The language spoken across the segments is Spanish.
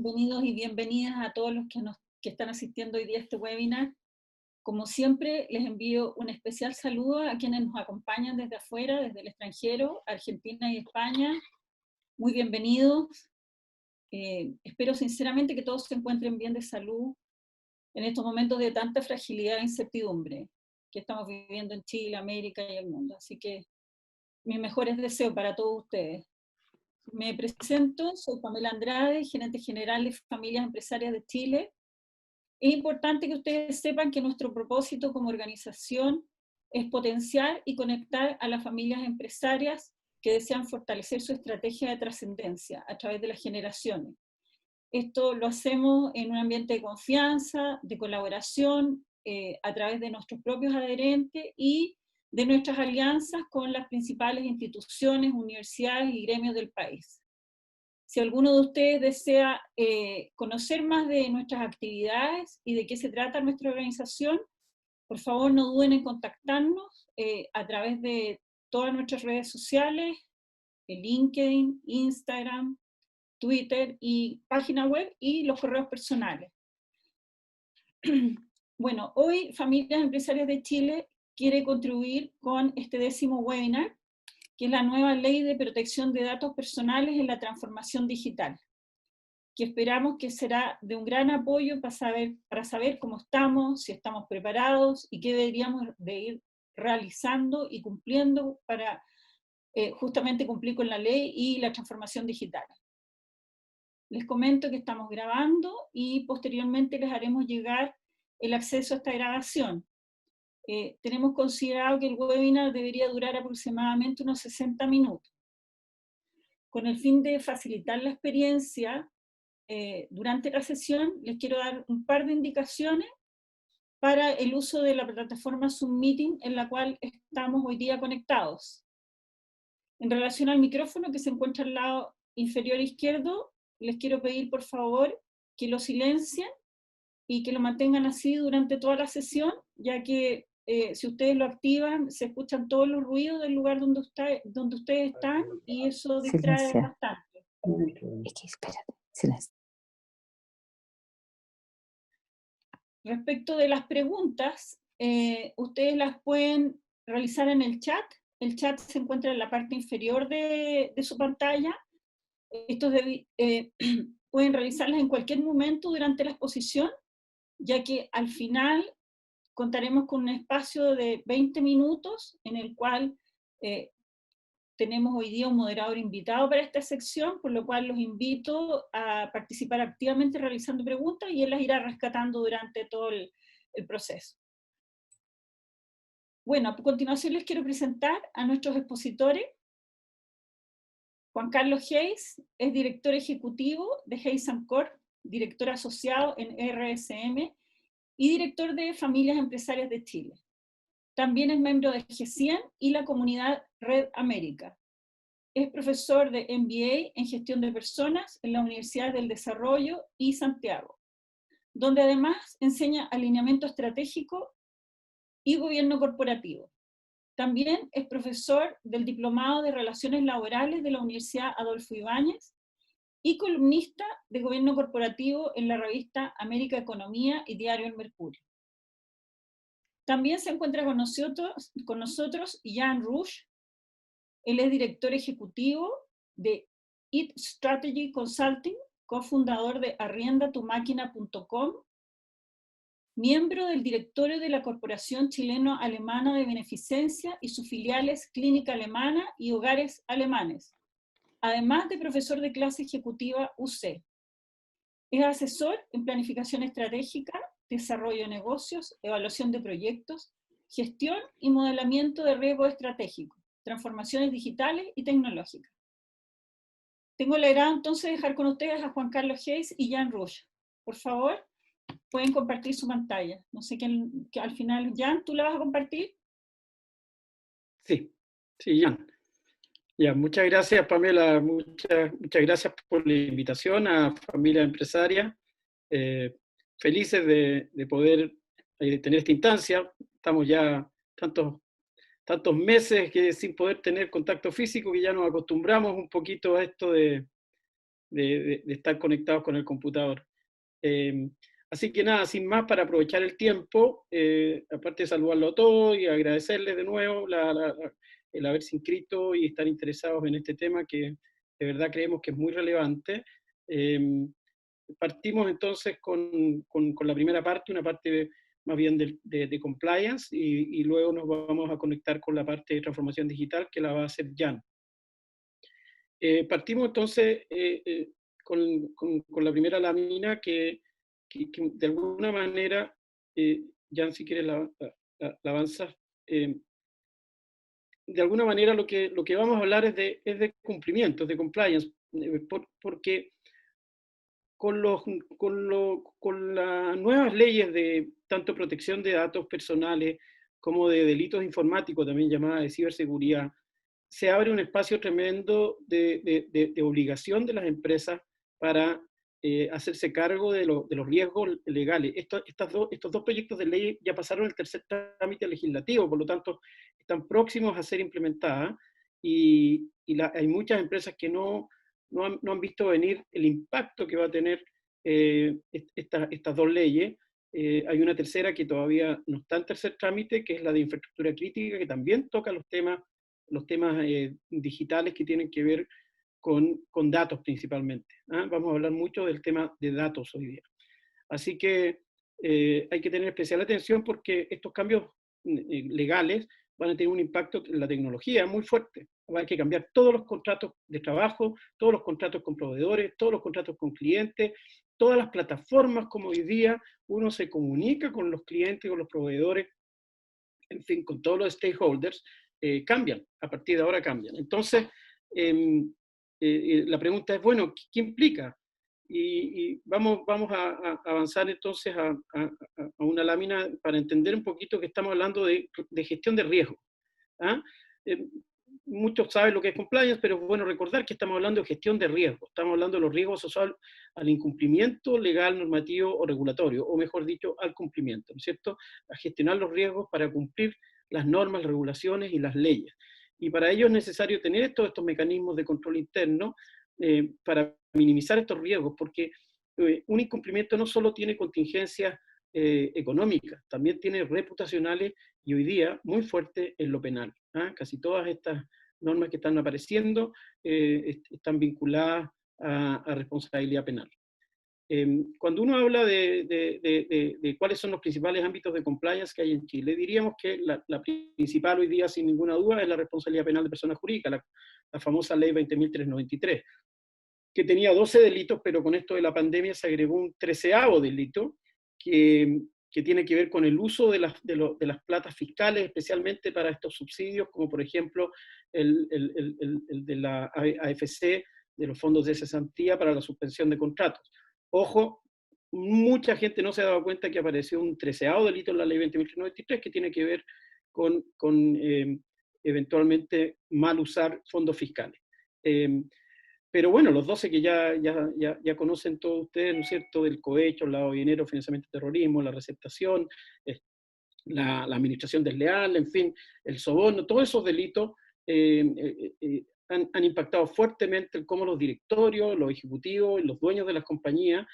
bienvenidos y bienvenidas a todos los que están asistiendo hoy día a este webinar. Como siempre, les envío un especial saludo a quienes nos acompañan desde afuera, desde el extranjero, Argentina y España. Muy bienvenidos. Espero sinceramente que todos se encuentren bien de salud en estos momentos de tanta fragilidad e incertidumbre que estamos viviendo en Chile, América y el mundo. Así que mis mejores deseos para todos ustedes. Me presento, soy Pamela Andrade, gerente general de Familias Empresarias de Chile. Es importante que ustedes sepan que nuestro propósito como organización es potenciar y conectar a las familias empresarias que desean fortalecer su estrategia de trascendencia a través de las generaciones. Esto lo hacemos en un ambiente de confianza, de colaboración, a través de nuestros propios adherentes y de nuestras alianzas con las principales instituciones, universidades y gremios del país. Si alguno de ustedes desea conocer más de nuestras actividades y de qué se trata nuestra organización, por favor no duden en contactarnos a través de todas nuestras redes sociales, LinkedIn, Instagram, Twitter y página web y los correos personales. Bueno, hoy Familias Empresarias de Chile quiere contribuir con este 10º webinar, que es la nueva Ley de Protección de Datos Personales en la Transformación Digital, que esperamos que será de un gran apoyo para saber cómo estamos, si estamos preparados y qué deberíamos de ir realizando y cumpliendo para justamente cumplir con la ley y la transformación digital. Les comento que estamos grabando y posteriormente les haremos llegar el acceso a esta grabación. Tenemos considerado que el webinar debería durar aproximadamente unos 60 minutos. Con el fin de facilitar la experiencia durante la sesión, les quiero dar un par de indicaciones para el uso de la plataforma Zoom Meeting en la cual estamos hoy día conectados. En relación al micrófono que se encuentra al lado inferior izquierdo, les quiero pedir por favor que lo silencien y que lo mantengan así durante toda la sesión, ya que si ustedes lo activan, se escuchan todos los ruidos del lugar donde ustedes están y eso distrae Silencia. bastante. Es que espérate, silencio. Respecto de las preguntas, ustedes las pueden realizar en el chat. El chat se encuentra en la parte inferior de su pantalla. Pueden realizarlas en cualquier momento durante la exposición, ya que al final contaremos con un espacio de 20 minutos en el cual tenemos hoy día un moderador invitado para esta sección, por lo cual los invito a participar activamente realizando preguntas y él las irá rescatando durante todo el proceso. Bueno, a continuación les quiero presentar a nuestros expositores. Juan Carlos Hayes es director ejecutivo de Hayes & Corp, director asociado en RSM y director de Familias Empresarias de Chile. También es miembro de G100 y la comunidad Red América. Es profesor de MBA en Gestión de Personas en la Universidad del Desarrollo y Santiago, donde además enseña alineamiento estratégico y gobierno corporativo. También es profesor del Diplomado de Relaciones Laborales de la Universidad Adolfo Ibáñez y columnista de gobierno corporativo en la revista América Economía y Diario El Mercurio. También se encuentra con nosotros Jan Rush. Él es director ejecutivo de It Strategy Consulting, cofundador de arriendatumáquina.com, miembro del directorio de la Corporación Chileno-Alemana de Beneficencia y sus filiales Clínica Alemana y Hogares Alemanes, además de profesor de clase ejecutiva UC. Es asesor en planificación estratégica, desarrollo de negocios, evaluación de proyectos, gestión y modelamiento de riesgo estratégico, transformaciones digitales y tecnológicas. Tengo el agrado entonces de dejar con ustedes a Juan Carlos Hayes y Jan Rush. Por favor, pueden compartir su pantalla. No sé quién, que al final, Jan, ¿tú la vas a compartir? Sí, Jan. Ya, muchas gracias, Pamela. Muchas gracias por la invitación a Familia Empresaria. Felices de poder tener esta instancia. Estamos ya tantos meses sin poder tener contacto físico que ya nos acostumbramos un poquito a esto de de estar conectados con el computador. Así que nada, sin más, para aprovechar el tiempo, aparte de saludarlo a todos y agradecerles de nuevo el haberse inscrito y estar interesados en este tema que de verdad creemos que es muy relevante. Partimos entonces con la primera parte, una parte más bien de compliance, y luego nos vamos a conectar con la parte de transformación digital que la va a hacer Jan. Partimos entonces con la primera lámina que de alguna manera, Jan, si quieres la avanzas, de alguna manera lo que vamos a hablar es de cumplimientos, de compliance, porque con las nuevas leyes de tanto protección de datos personales como de delitos informáticos, también llamada de ciberseguridad, se abre un espacio tremendo de obligación de las empresas para hacerse cargo de los riesgos legales. Estos dos proyectos de ley ya pasaron el tercer trámite legislativo, por lo tanto están próximos a ser implementadas, y hay muchas empresas que no han visto venir el impacto que va a tener estas dos leyes. Hay una tercera que todavía no está en tercer trámite, que es la de infraestructura crítica, que también toca los temas digitales que tienen que ver con datos principalmente. Vamos a hablar mucho del tema de datos hoy día. Así que hay que tener especial atención porque estos cambios legales van a tener un impacto en la tecnología muy fuerte. Hay que cambiar todos los contratos de trabajo, todos los contratos con proveedores, todos los contratos con clientes, todas las plataformas como hoy día uno se comunica con los clientes, con los proveedores, en fin, con todos los stakeholders, cambian, a partir de ahora cambian. Entonces, la pregunta es, bueno, ¿qué implica? Y vamos a avanzar entonces a una lámina para entender un poquito que estamos hablando de gestión de riesgo. Muchos saben lo que es compliance, pero es bueno recordar que estamos hablando de gestión de riesgo. Estamos hablando de los riesgos asociados al incumplimiento legal, normativo o regulatorio, o mejor dicho, al cumplimiento, ¿no es cierto? A gestionar los riesgos para cumplir las normas, regulaciones y las leyes. Y para ello es necesario tener todos estos mecanismos de control interno para minimizar estos riesgos, porque un incumplimiento no solo tiene contingencias económicas, también tiene reputacionales y hoy día muy fuerte en lo penal. Casi todas estas normas que están apareciendo están vinculadas a responsabilidad penal. Cuando uno habla de cuáles son los principales ámbitos de compliance que hay en Chile, diríamos que la principal hoy día, sin ninguna duda, es la responsabilidad penal de personas jurídicas, la famosa ley 20.393, que tenía 12 delitos, pero con esto de la pandemia se agregó un 13º delito, que tiene que ver con el uso de las platas fiscales, especialmente para estos subsidios, como por ejemplo el de la AFC, de los fondos de cesantía para la suspensión de contratos. Ojo, mucha gente no se ha dado cuenta que apareció un 13º delito en la ley 20.393 que tiene que ver con eventualmente mal usar fondos fiscales. Pero bueno, los 12 que ya conocen todos ustedes, ¿no es cierto?, del cohecho, el lavado de dinero, financiamiento de terrorismo, la receptación, la administración desleal, en fin, el soborno, todos esos delitos han impactado fuertemente en cómo los directorios, los ejecutivos y los dueños de las compañías,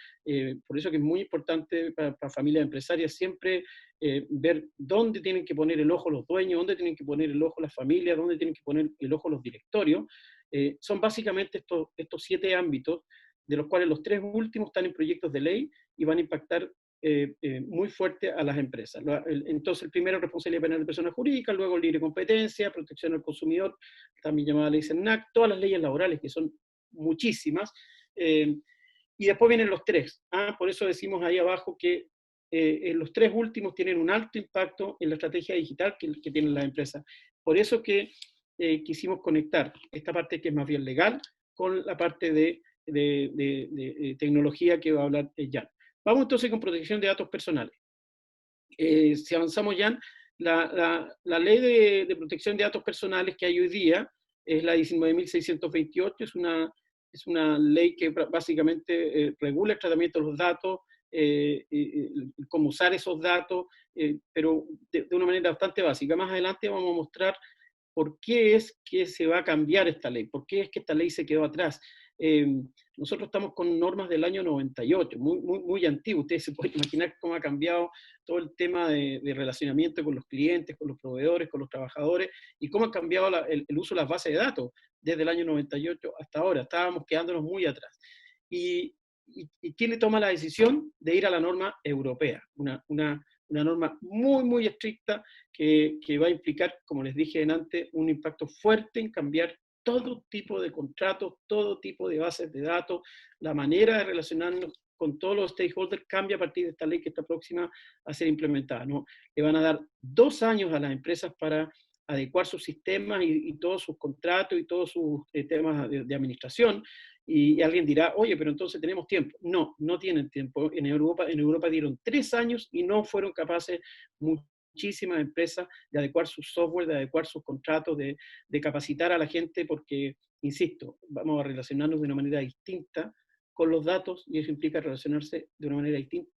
por eso que es muy importante para familias empresarias siempre ver dónde tienen que poner el ojo los dueños, dónde tienen que poner el ojo las familias, dónde tienen que poner el ojo los directorios. Son básicamente estos 7 ámbitos, de los cuales los 3 últimos están en proyectos de ley y van a impactar muy fuerte a las empresas. Entonces, el primero, responsabilidad penal de personas jurídicas, luego libre competencia, protección al consumidor, también llamada ley SENAC, todas las leyes laborales, que son muchísimas, y después vienen los 3. Por eso decimos ahí abajo que los 3 últimos tienen un alto impacto en la estrategia digital que tienen las empresas. Por eso que quisimos conectar esta parte que es más bien legal con la parte de tecnología que va a hablar Jan. Vamos entonces con protección de datos personales. Si avanzamos, Jan, la ley de protección de datos personales que hay hoy día es la 19.628, es una ley que básicamente regula el tratamiento de los datos, cómo usar esos datos, pero de una manera bastante básica. Más adelante vamos a mostrar por qué es que se va a cambiar esta ley, por qué es que esta ley se quedó atrás. nosotros estamos con normas del año 98, muy antiguo. Ustedes se pueden imaginar cómo ha cambiado todo el tema de relacionamiento con los clientes, con los proveedores, con los trabajadores, y cómo ha cambiado el uso de las bases de datos desde el año 98 hasta ahora. Estábamos quedándonos muy atrás. Y Chile toma la decisión de ir a la norma europea, una norma muy estricta que va a implicar, como les dije antes, un impacto fuerte en cambiar todo tipo de contratos, todo tipo de bases de datos, la manera de relacionarnos con todos los stakeholders cambia a partir de esta ley que está próxima a ser implementada, ¿no? Le van a dar 2 años a las empresas para adecuar sus sistemas y todos sus contratos y todos sus temas de administración, y alguien dirá, oye, pero entonces tenemos tiempo. No, no tienen tiempo. En Europa dieron 3 años y no fueron capaces muchísimas empresas de adecuar su software, de adecuar sus contratos, de capacitar a la gente, porque, insisto, vamos a relacionarnos de una manera distinta con los datos, y eso implica relacionarse de una manera distinta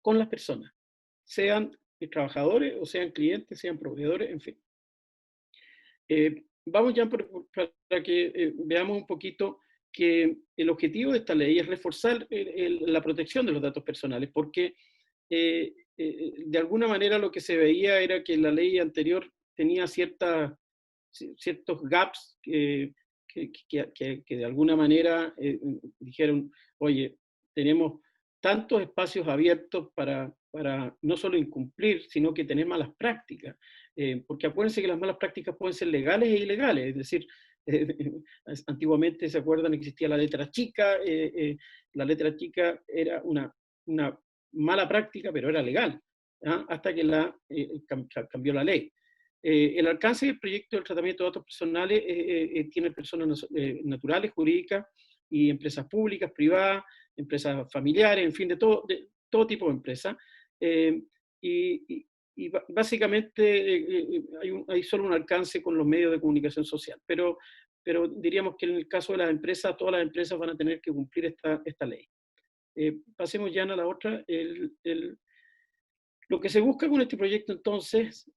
con las personas, sean trabajadores o sean clientes, sean proveedores, en fin. Vamos ya para que veamos un poquito que el objetivo de esta ley es reforzar la protección de los datos personales, porque de alguna manera lo que se veía era que la ley anterior tenía ciertos gaps que de alguna manera dijeron, oye, tenemos tantos espacios abiertos para no solo incumplir, sino que tener malas prácticas. Porque acuérdense que las malas prácticas pueden ser legales e ilegales, es decir, antiguamente, ¿se acuerdan? Existía la letra chica era una mala práctica, pero era legal, ¿ah? Hasta que cambió la ley. El alcance del proyecto del tratamiento de datos personales tiene personas naturales, jurídicas, y empresas públicas, privadas, empresas familiares, en fin, de todo tipo de empresas. Y básicamente hay solo un alcance con los medios de comunicación social, pero diríamos que en el caso de las empresas, todas las empresas van a tener que cumplir esta ley. Pasemos ya a la otra. Lo que se busca con este proyecto entonces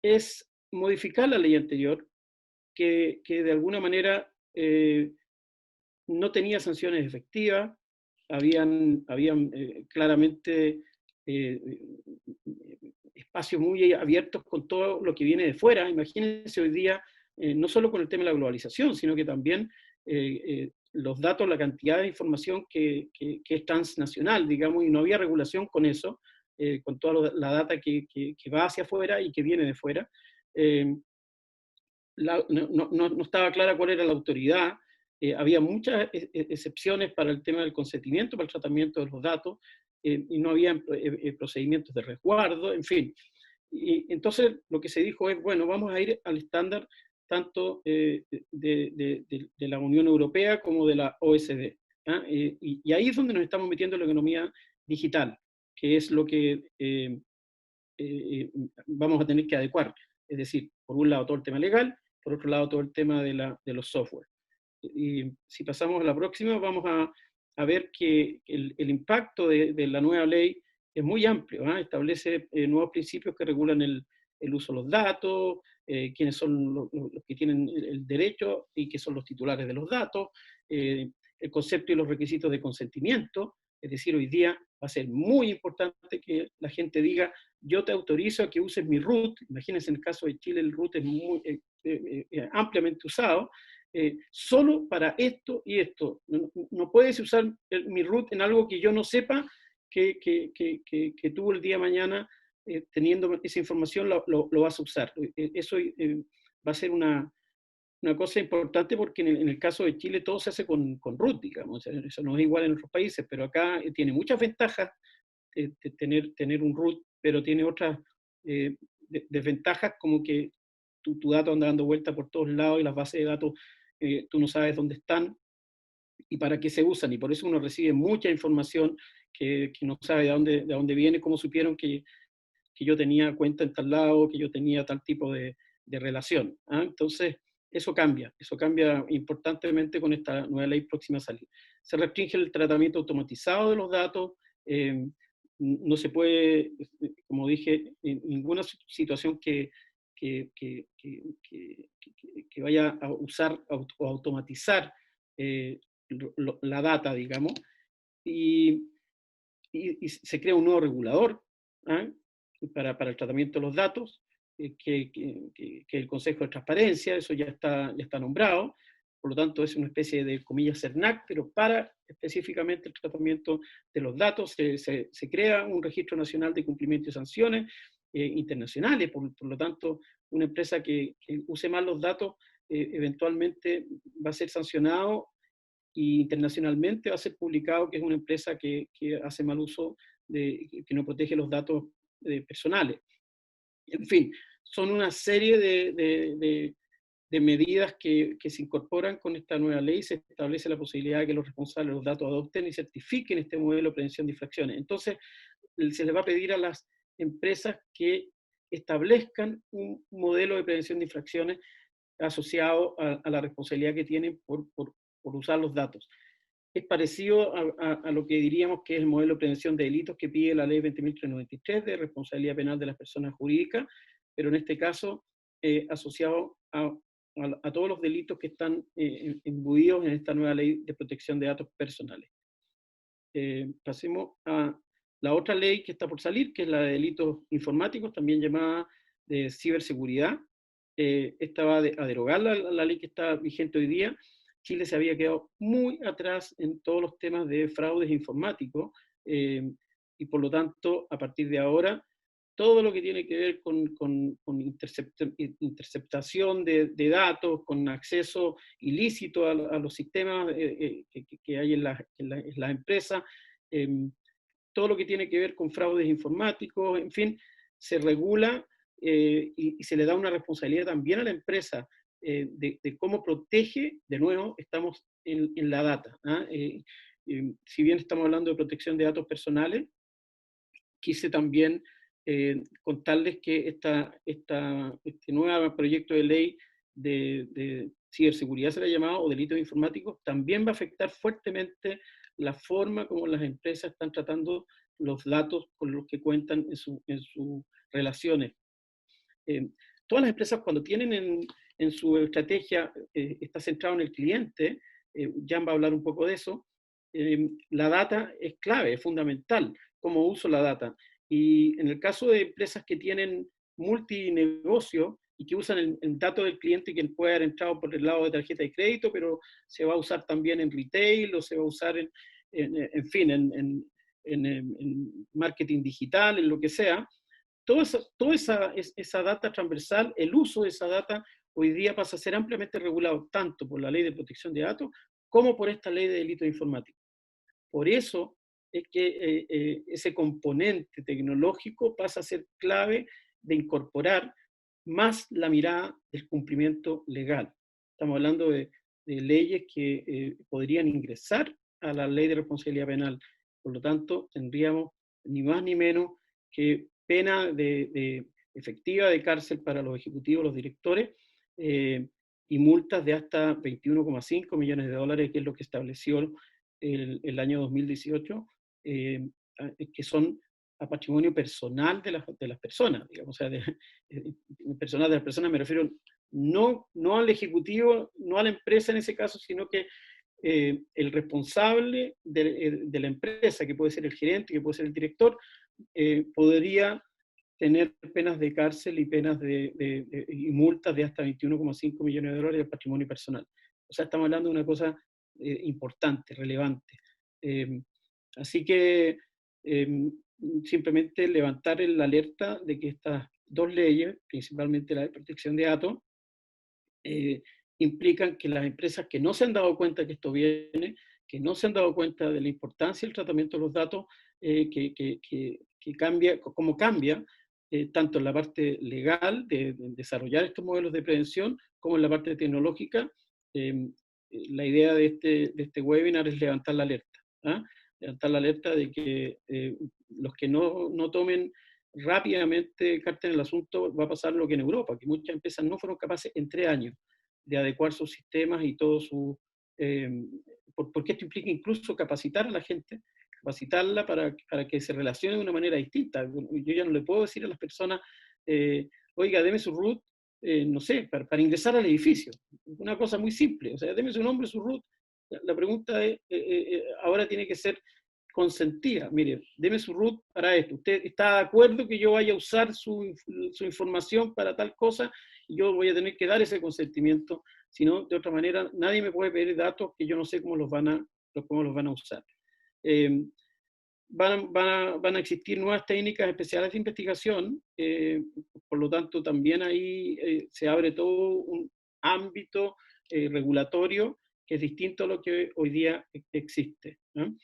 es modificar la ley anterior, que de alguna manera no tenía sanciones efectivas, habían claramente espacios muy abiertos con todo lo que viene de fuera. Imagínense hoy día, no solo con el tema de la globalización, sino que también los datos, la cantidad de información que es transnacional, digamos, y no había regulación con eso, con toda la data que va hacia afuera y que viene de fuera. No estaba clara cuál era la autoridad. Había muchas excepciones para el tema del consentimiento, para el tratamiento de los datos, y no había procedimientos de resguardo, en fin. Y entonces lo que se dijo es, bueno, vamos a ir al estándar tanto de la Unión Europea como de la OECD. ¿Ah? Y ahí es donde nos estamos metiendo en la economía digital, que es lo que vamos a tener que adecuar. Es decir, por un lado todo el tema legal, por otro lado todo el tema de los software. Y si pasamos a la próxima, vamos a ver que el impacto de la nueva ley es muy amplio, ¿eh? Establece nuevos principios que regulan el uso de los datos, quiénes son los que tienen el derecho y qué son los titulares de los datos, el concepto y los requisitos de consentimiento. Es decir, hoy día va a ser muy importante que la gente diga, yo te autorizo a que uses mi root. Imagínense, en el caso de Chile el root es muy ampliamente usado, solo para esto y esto. No puedes usar mi root en algo que yo no sepa que tú el día de mañana, teniendo esa información, lo vas a usar. Eso va a ser una cosa importante, porque en el caso de Chile todo se hace con root, digamos. Eso no es igual en otros países, pero acá tiene muchas ventajas tener un root, pero tiene otras desventajas, como que tu dato anda dando vuelta por todos lados y las bases de datos tú no sabes dónde están y para qué se usan, y por eso uno recibe mucha información que no sabe de dónde viene, cómo supieron que yo tenía cuenta en tal lado, que yo tenía tal tipo de relación. ¿Ah? Entonces, eso cambia importantemente con esta nueva ley próxima a salir. Se restringe el tratamiento automatizado de los datos, no se puede, como dije, en ninguna situación que vaya a usar o automatizar la data, digamos, y se crea un nuevo regulador, ¿ah? para el tratamiento de los datos, que el Consejo de Transparencia, eso ya está nombrado, por lo tanto es una especie de, comillas, CERNAC, pero para específicamente el tratamiento de los datos. Se crea un Registro Nacional de Cumplimiento y Sanciones internacionales, por lo tanto, una empresa que use mal los datos eventualmente va a ser sancionado, y internacionalmente va a ser publicado que es una empresa que hace mal uso, que no protege los datos personales. En fin, son una serie de medidas que se incorporan con esta nueva ley. Se establece la posibilidad de que los responsables de los datos adopten y certifiquen este modelo de prevención de infracciones. Entonces, se les va a pedir a las empresas que establezcan un modelo de prevención de infracciones asociado a la responsabilidad que tienen por usar los datos. Es parecido a lo que diríamos que es el modelo de prevención de delitos que pide la ley 20.393 de responsabilidad penal de las personas jurídicas, pero en este caso asociado a todos los delitos que están imbuidos en esta nueva ley de protección de datos personales. Pasemos a la otra ley que está por salir, que es la de delitos informáticos, también llamada de ciberseguridad. Esta va a derogar la ley que está vigente hoy día. Chile se había quedado muy atrás en todos los temas de fraudes informáticos, y por lo tanto, a partir de ahora, todo lo que tiene que ver con interceptación de datos, con acceso ilícito a los sistemas que hay en las empresas, todo lo que tiene que ver con fraudes informáticos, en fin, se regula y se le da una responsabilidad también a la empresa de cómo protege. De nuevo, estamos en la data. Si bien estamos hablando de protección de datos personales, quise también contarles que este nuevo proyecto de ley de ciberseguridad, se le ha llamado, o delitos informáticos, también va a afectar fuertemente la forma como las empresas están tratando los datos con los que cuentan en sus relaciones. Todas las empresas, cuando tienen en su estrategia, está centrado en el cliente, Jan va a hablar un poco de eso, la data es clave, es fundamental, cómo uso la data. Y en el caso de empresas que tienen multinegocio y que usan el dato del cliente, que puede haber entrado por el lado de tarjeta de crédito, pero se va a usar también en retail, o se va a usar en fin, en marketing digital, en lo que sea. Toda esa data transversal, el uso de esa data, hoy día pasa a ser ampliamente regulado tanto por la Ley de Protección de Datos como por esta Ley de Delitos Informáticos. Por eso es que ese componente tecnológico pasa a ser clave de incorporar más la mirada del cumplimiento legal. Estamos hablando de leyes que podrían ingresar a la Ley de Responsabilidad Penal. Por lo tanto, tendríamos ni más ni menos que pena efectiva de cárcel para los ejecutivos, los directores, y multas de hasta 21,5 millones de dólares, que es lo que estableció el año 2018, que son a patrimonio personal de las personas, digamos. O sea, personal de las personas me refiero no al ejecutivo, no a la empresa en ese caso, sino que el responsable de la empresa, que puede ser el gerente, que puede ser el director, podría tener penas de cárcel y penas y multas de hasta 21,5 millones de dólares de patrimonio personal. O sea, estamos hablando de una cosa importante, relevante. Así que simplemente levantar la alerta de que estas dos leyes, principalmente la de protección de datos, implican que las empresas que no se han dado cuenta que esto viene, que no se han dado cuenta de la importancia del tratamiento de los datos, que cambia, como cambia, tanto en la parte legal de desarrollar estos modelos de prevención, como en la parte tecnológica. La idea de este webinar es levantar la alerta. Levantar la alerta de que los que no tomen rápidamente carta en el asunto, va a pasar lo que en Europa, que muchas empresas no fueron capaces en 3 años de adecuar sus sistemas y todo su... porque esto implica incluso capacitar a la gente, capacitarla para que se relacione de una manera distinta. Yo ya no le puedo decir a las personas, oiga, deme su root, no sé, para ingresar al edificio. Una cosa muy simple, o sea, deme su nombre, su root, La pregunta es, ahora tiene que ser consentida. Mire, deme su root para esto. ¿Usted está de acuerdo que yo vaya a usar su información para tal cosa? Y yo voy a tener que dar ese consentimiento. Si no, de otra manera, nadie me puede pedir datos que yo no sé cómo los van a usar. Van a existir nuevas técnicas especiales de investigación, por lo tanto también ahí se abre todo un ámbito regulatorio que es distinto a lo que hoy día existe, ¿no?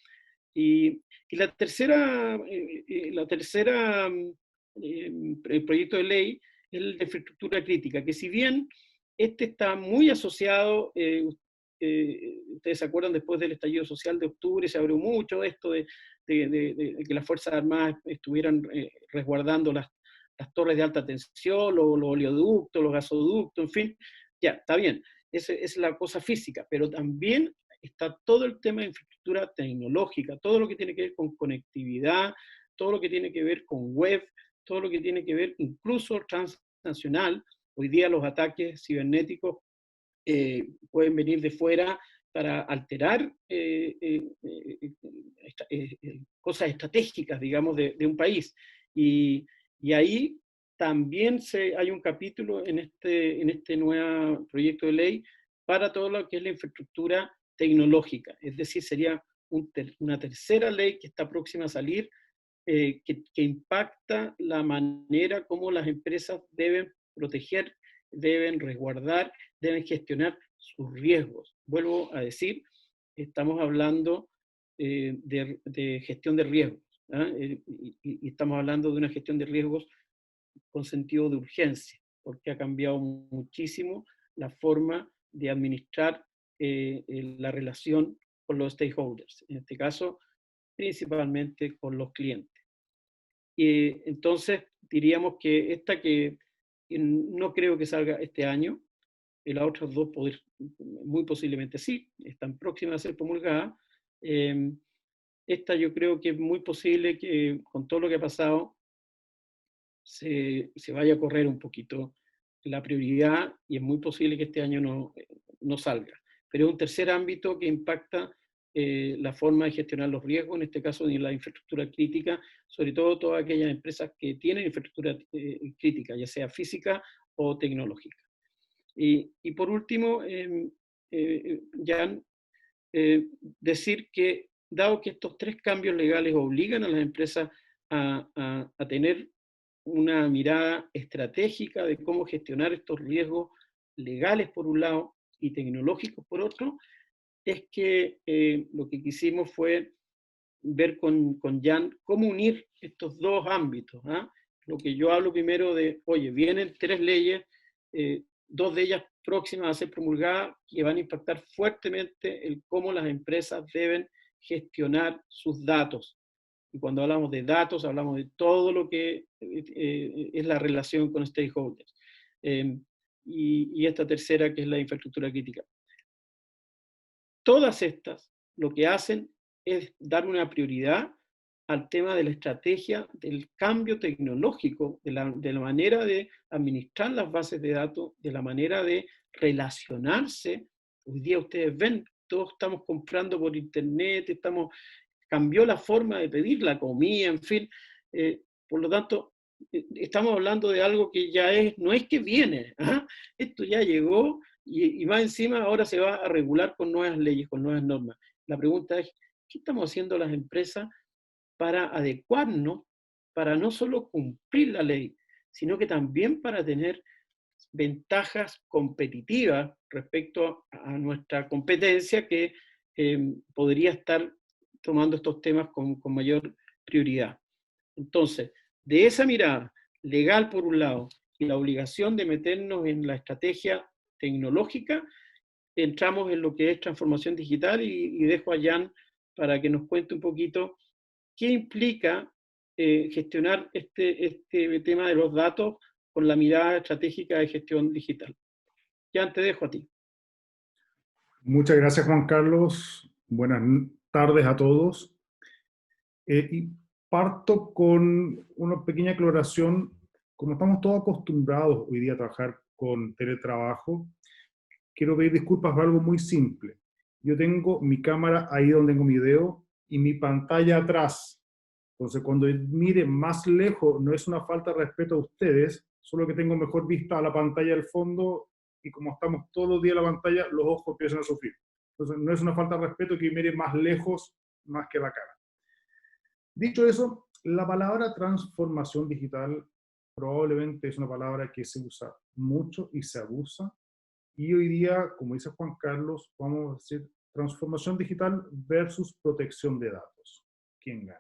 Y la tercera, el proyecto de ley es el de infraestructura crítica, que si bien este está muy asociado, ustedes se acuerdan, después del estallido social de octubre se abrió mucho esto de que las Fuerzas Armadas estuvieran resguardando las torres de alta tensión, los oleoductos, los gasoductos, en fin, ya, está bien, esa es la cosa física, pero también está todo el tema de infraestructura tecnológica, todo lo que tiene que ver con conectividad, todo lo que tiene que ver con web, todo lo que tiene que ver incluso transnacional. Hoy día los ataques cibernéticos pueden venir de fuera para alterar cosas estratégicas, digamos, de un país. Y ahí también hay un capítulo en este nuevo proyecto de ley para todo lo que es la infraestructura tecnológica. Es decir, sería una tercera ley que está próxima a salir, que impacta la manera como las empresas deben proteger, deben resguardar, deben gestionar sus riesgos. Vuelvo a decir, estamos hablando de gestión de riesgos, ¿eh? Y estamos hablando de una gestión de riesgos con sentido de urgencia, porque ha cambiado muchísimo la forma de administrar la relación con los stakeholders, en este caso principalmente con los clientes. Y entonces diríamos que esta que no creo que salga este año, y las otras dos muy posiblemente sí, están próximas a ser promulgadas. Esta yo creo que es muy posible que con todo lo que ha pasado se vaya a correr un poquito la prioridad y es muy posible que este año no salga. Pero es un tercer ámbito que impacta la forma de gestionar los riesgos, en este caso de la infraestructura crítica, sobre todo todas aquellas empresas que tienen infraestructura crítica, ya sea física o tecnológica. Y por último, Jan, decir que dado que estos tres cambios legales obligan a las empresas a tener una mirada estratégica de cómo gestionar estos riesgos legales por un lado y tecnológicos por otro, es que lo que quisimos fue ver con Jan cómo unir estos dos ámbitos. Lo que yo hablo primero de, oye, vienen tres leyes, dos de ellas próximas a ser promulgadas, que van a impactar fuertemente el cómo las empresas deben gestionar sus datos. Y cuando hablamos de datos, hablamos de todo lo que es la relación con stakeholders. Y esta tercera, que es la infraestructura crítica. Todas estas lo que hacen es dar una prioridad al tema de la estrategia del cambio tecnológico, de la manera de administrar las bases de datos, de la manera de relacionarse. Hoy día ustedes ven, todos estamos comprando por internet, cambió la forma de pedir la comida, en fin. Por lo tanto, estamos hablando de algo que ya no es que viene, esto ya llegó y más encima ahora se va a regular con nuevas leyes, con nuevas normas. La pregunta es, ¿qué estamos haciendo las empresas para adecuarnos, para no solo cumplir la ley, sino que también para tener ventajas competitivas respecto a nuestra competencia que podría estar tomando estos temas con mayor prioridad? Entonces, de esa mirada legal por un lado y la obligación de meternos en la estrategia tecnológica, entramos en lo que es transformación digital y dejo a Jan para que nos cuente un poquito qué implica gestionar este tema de los datos con la mirada estratégica de gestión digital. Jan, te dejo a ti. Muchas gracias, Juan Carlos. Buenas tardes a todos. Y parto con una pequeña aclaración. Como estamos todos acostumbrados hoy día a trabajar con teletrabajo, quiero pedir disculpas por algo muy simple. yo tengo mi cámara ahí donde tengo mi video y mi pantalla atrás. Entonces, cuando mire más lejos, no es una falta de respeto a ustedes, solo que tengo mejor vista a la pantalla del fondo y como estamos todos los días en la pantalla, los ojos empiezan a sufrir. Entonces, no es una falta de respeto que mire más lejos más que la cara. Dicho eso, la palabra transformación digital probablemente es una palabra que se usa mucho y se abusa. Y hoy día, como dice Juan Carlos, vamos a decir transformación digital versus protección de datos. ¿Quién gana?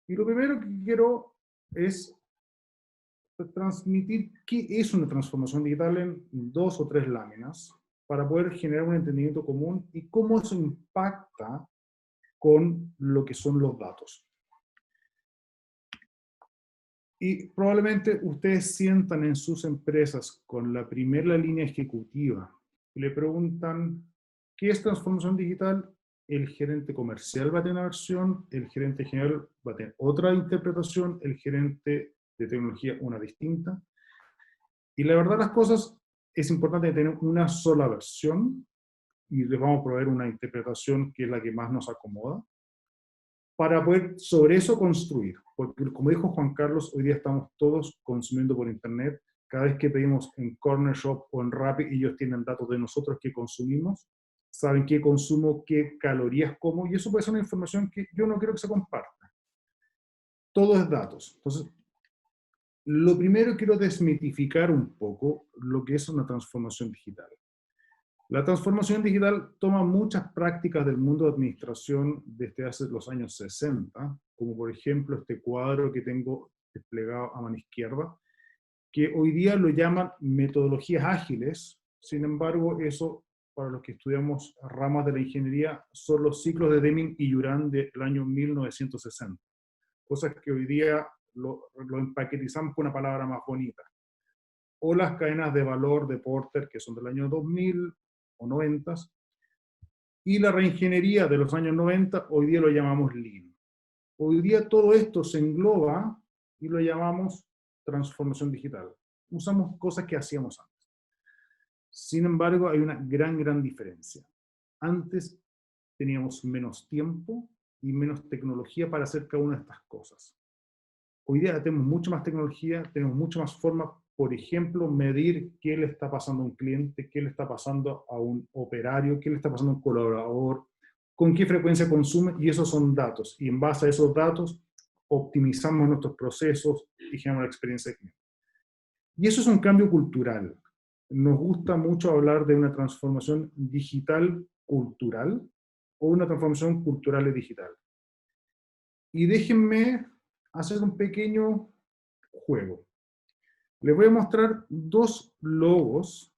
Y lo primero que quiero es transmitir qué es una transformación digital en 2 o 3 láminas para poder generar un entendimiento común y cómo eso impacta con lo que son los datos. Y probablemente ustedes sientan en sus empresas con la primera línea ejecutiva y le preguntan ¿qué es transformación digital? El gerente comercial va a tener una versión, el gerente general va a tener otra interpretación, el gerente de tecnología una distinta. Y la verdad las cosas, es importante tener una sola versión y les vamos a proveer una interpretación que es la que más nos acomoda para poder sobre eso construir. Porque como dijo Juan Carlos, hoy día estamos todos consumiendo por internet. Cada vez que pedimos en Corner Shop o en Rappi, ellos tienen datos de nosotros que consumimos, saben qué consumo, qué calorías como, y eso puede ser una información que yo no quiero que se comparta. Todo es datos. Entonces, lo primero quiero desmitificar un poco lo que es una transformación digital. La transformación digital toma muchas prácticas del mundo de administración desde hace los años 60, como por ejemplo este cuadro que tengo desplegado a mano izquierda, que hoy día lo llaman metodologías ágiles. Sin embargo, eso, para los que estudiamos ramas de la ingeniería, son los ciclos de Deming y Juran del año 1960. Cosas que hoy día lo empaquetizamos con una palabra más bonita. O las cadenas de valor de Porter, que son del año 2000 o 90, y la reingeniería de los años 90, hoy día lo llamamos Lean. Hoy día todo esto se engloba y lo llamamos transformación digital. Usamos cosas que hacíamos antes. Sin embargo, hay una gran diferencia. Antes teníamos menos tiempo y menos tecnología para hacer cada una de estas cosas. Hoy día tenemos mucha más tecnología, tenemos mucha más forma, por ejemplo, medir qué le está pasando a un cliente, qué le está pasando a un operario, qué le está pasando a un colaborador, con qué frecuencia consume, y esos son datos. Y en base a esos datos, optimizamos nuestros procesos y generamos la experiencia de cliente. Y eso es un cambio cultural. Nos gusta mucho hablar de una transformación digital cultural o una transformación cultural y digital. Y déjenme hacer un pequeño juego. Les voy a mostrar 2 logos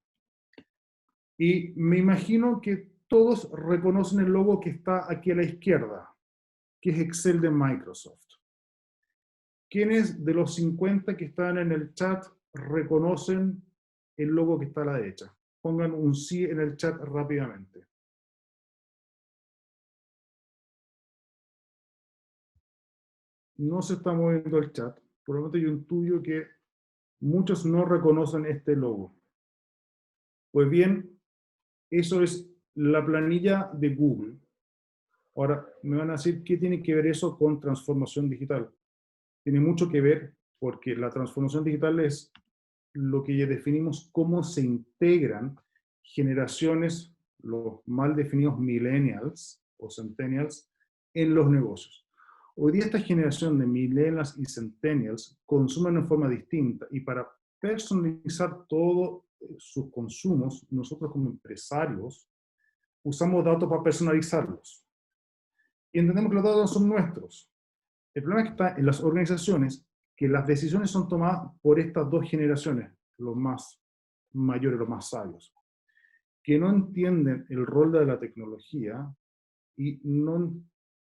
y me imagino que todos reconocen el logo que está aquí a la izquierda, que es Excel de Microsoft. ¿Quiénes de los 50 que están en el chat reconocen el logo que está a la derecha? Pongan un sí en el chat rápidamente. No se está moviendo el chat, por lo tanto yo intuyo que muchos no reconocen este logo. Pues bien, eso es la planilla de Google. Ahora, me van a decir, ¿qué tiene que ver eso con transformación digital? Tiene mucho que ver porque la transformación digital es lo que ya definimos cómo se integran generaciones, los mal definidos millennials o centennials, en los negocios. Hoy día esta generación de millennials y centennials consumen de forma distinta y para personalizar todos sus consumos, nosotros como empresarios usamos datos para personalizarlos. Y entendemos que los datos son nuestros. El problema es que está en las organizaciones que las decisiones son tomadas por estas 2 generaciones, los más mayores, los más sabios, que no entienden el rol de la tecnología y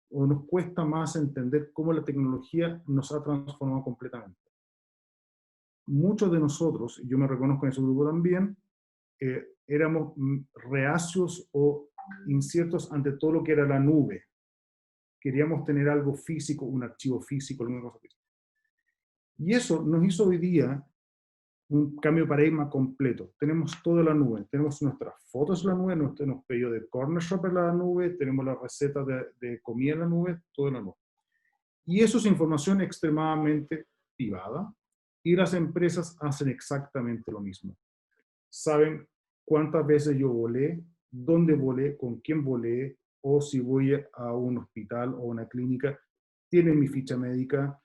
o nos cuesta más entender cómo la tecnología nos ha transformado completamente. Muchos de nosotros, y yo me reconozco en ese grupo también, éramos reacios o inciertos ante todo lo que era la nube. Queríamos tener algo físico, un archivo físico, alguna cosa física. Y eso nos hizo hoy día un cambio de paradigma completo. Tenemos toda la nube, tenemos nuestras fotos en la nube, nuestros pedidos de corner shop en la nube, tenemos las recetas de comida en la nube, todo en la nube. Y eso es información extremadamente privada, y las empresas hacen exactamente lo mismo. Saben cuántas veces yo volé, dónde volé, con quién volé, o si voy a un hospital o una clínica, tienen mi ficha médica,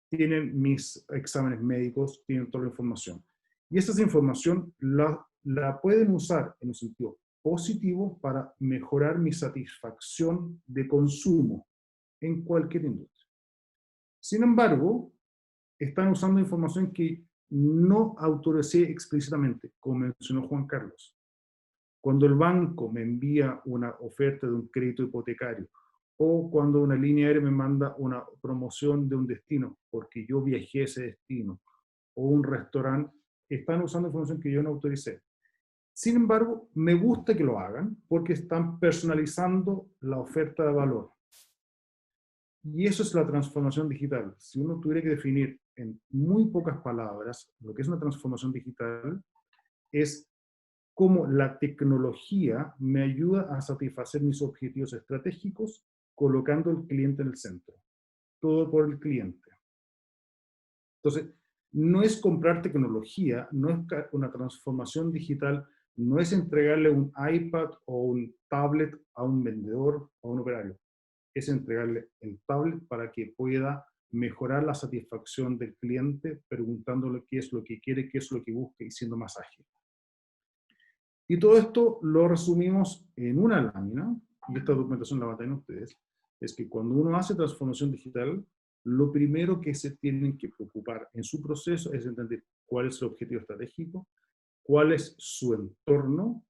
tienen mis exámenes médicos, tienen toda la información. Y esa información la pueden usar en un sentido positivo para mejorar mi satisfacción de consumo en cualquier industria. Sin embargo, están usando información que no autoricé explícitamente, como mencionó Juan Carlos. Cuando el banco me envía una oferta de un crédito hipotecario, o cuando una línea aérea me manda una promoción de un destino, porque yo viajé a ese destino, o un restaurante, están usando información que yo no autoricé. Sin embargo, me gusta que lo hagan, porque están personalizando la oferta de valor. Y eso es la transformación digital. Si uno tuviera que definir en muy pocas palabras lo que es una transformación digital, es cómo la tecnología me ayuda a satisfacer mis objetivos estratégicos colocando al cliente en el centro. Todo por el cliente. Entonces, no es comprar tecnología, no es una transformación digital, no es entregarle un iPad o un tablet a un vendedor o a un operario. Es entregarle el tablet para que pueda mejorar la satisfacción del cliente preguntándole qué es lo que quiere, qué es lo que busca y siendo más ágil. Y todo esto lo resumimos en una lámina, y esta documentación la van a tener ustedes, es que cuando uno hace transformación digital, lo primero que se tienen que preocupar en su proceso es entender cuál es el objetivo estratégico, cuál es su entorno,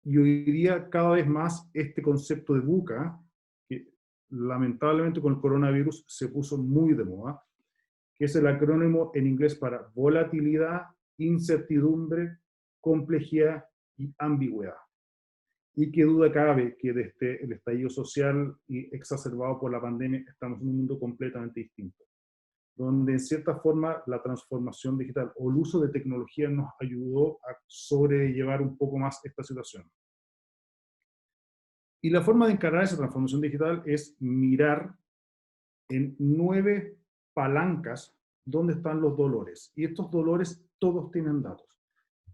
y hoy día cada vez más este concepto de VUCA, que lamentablemente con el coronavirus se puso muy de moda, que es el acrónimo en inglés para volatilidad, incertidumbre, complejidad y ambigüedad. Y qué duda cabe que desde el estallido social y exacerbado por la pandemia estamos en un mundo completamente distinto, donde en cierta forma la transformación digital o el uso de tecnología nos ayudó a sobrellevar un poco más esta situación. Y la forma de encarar esa transformación digital es mirar en 9 palancas donde están los dolores. Y estos dolores todos tienen datos.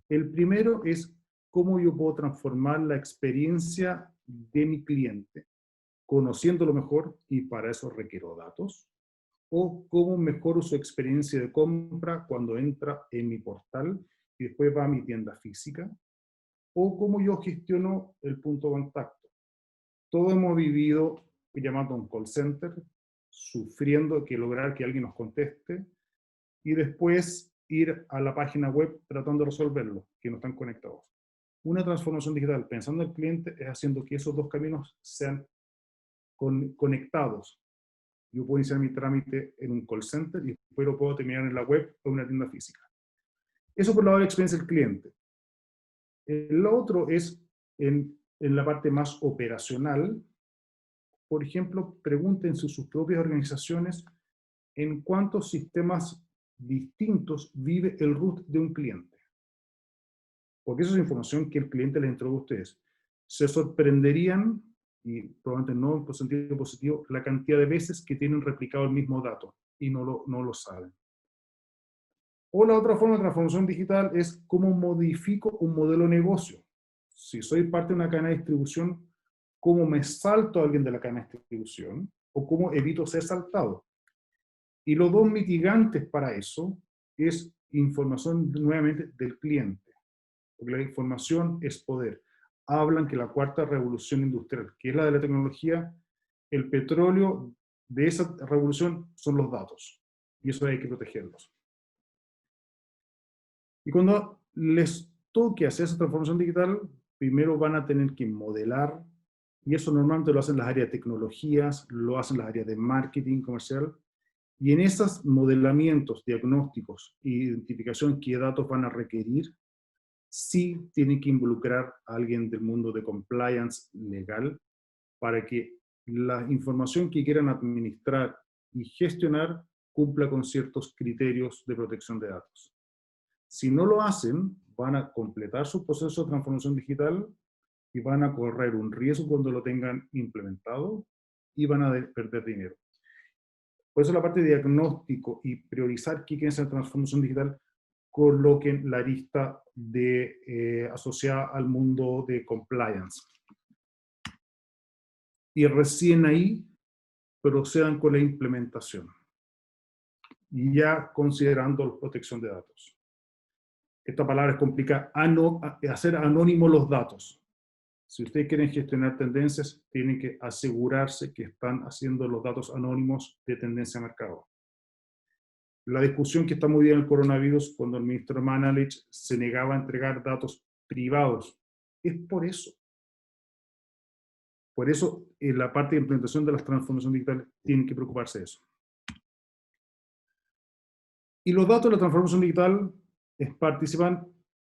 El primero es cómo yo puedo transformar la experiencia de mi cliente, conociéndolo mejor, y para eso requiero datos, o cómo mejoro su experiencia de compra cuando entra en mi portal y después va a mi tienda física, o cómo yo gestiono el punto de contacto. Todos hemos vivido llamando a un call center, sufriendo que lograr que alguien nos conteste, y después ir a la página web tratando de resolverlo, que no están conectados. Una transformación digital, pensando en el cliente, es haciendo que esos dos caminos sean conectados. Yo puedo iniciar mi trámite en un call center y después lo puedo terminar en la web o en una tienda física. Eso por lado de la experiencia del cliente. El otro es en la parte más operacional. Por ejemplo, pregúntense sus propias organizaciones en cuántos sistemas distintos vive el root de un cliente. Porque eso es información que el cliente les entregó a ustedes. Se sorprenderían, y probablemente no en sentido positivo, la cantidad de veces que tienen replicado el mismo dato y no lo saben. O la otra forma de transformación digital es cómo modifico un modelo de negocio. Si soy parte de una cadena de distribución, ¿cómo me salto a alguien de la cadena de distribución? ¿O cómo evito ser saltado? Y los dos mitigantes para eso es información nuevamente del cliente. Porque la información es poder. Hablan que la cuarta revolución industrial, que es la de la tecnología, el petróleo de esa revolución son los datos. Y eso hay que protegerlos. Y cuando les toque hacer esa transformación digital, primero van a tener que modelar, y eso normalmente lo hacen las áreas de tecnologías, lo hacen las áreas de marketing comercial, y en esos modelamientos, diagnósticos e identificación qué datos van a requerir, sí tienen que involucrar a alguien del mundo de compliance legal para que la información que quieran administrar y gestionar cumpla con ciertos criterios de protección de datos. Si no lo hacen, van a completar su proceso de transformación digital y van a correr un riesgo cuando lo tengan implementado y van a perder dinero. Por eso la parte de diagnóstico y priorizar qué quiere hacer transformación digital, coloquen la lista de, asociada al mundo de compliance. Y recién ahí procedan con la implementación, ya considerando la protección de datos. Esta palabra es complicada, hacer anónimos los datos. Si ustedes quieren gestionar tendencias, tienen que asegurarse que están haciendo los datos anónimos de tendencia a mercado. La discusión que está muy bien en el coronavirus, cuando el ministro Mañalich se negaba a entregar datos privados, es por eso. Por eso, en la parte de implementación de las transformaciones digitales, tienen que preocuparse de eso. Y los datos de la transformación digital participan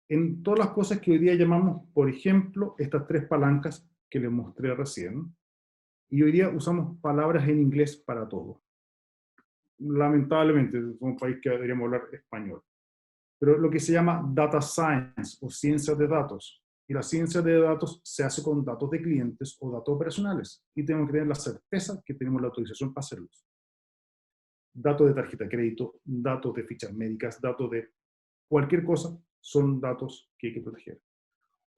en todas las cosas que hoy día llamamos, por ejemplo, estas 3 palancas que les mostré recién. Y hoy día usamos palabras en inglés para todo. Lamentablemente, somos un país que deberíamos hablar español. Pero lo que se llama data science o ciencia de datos. Y la ciencia de datos se hace con datos de clientes o datos operacionales. Y tenemos que tener la certeza que tenemos la autorización para hacerlos. Datos de tarjeta de crédito, datos de fichas médicas, datos de cualquier cosa, son datos que hay que proteger.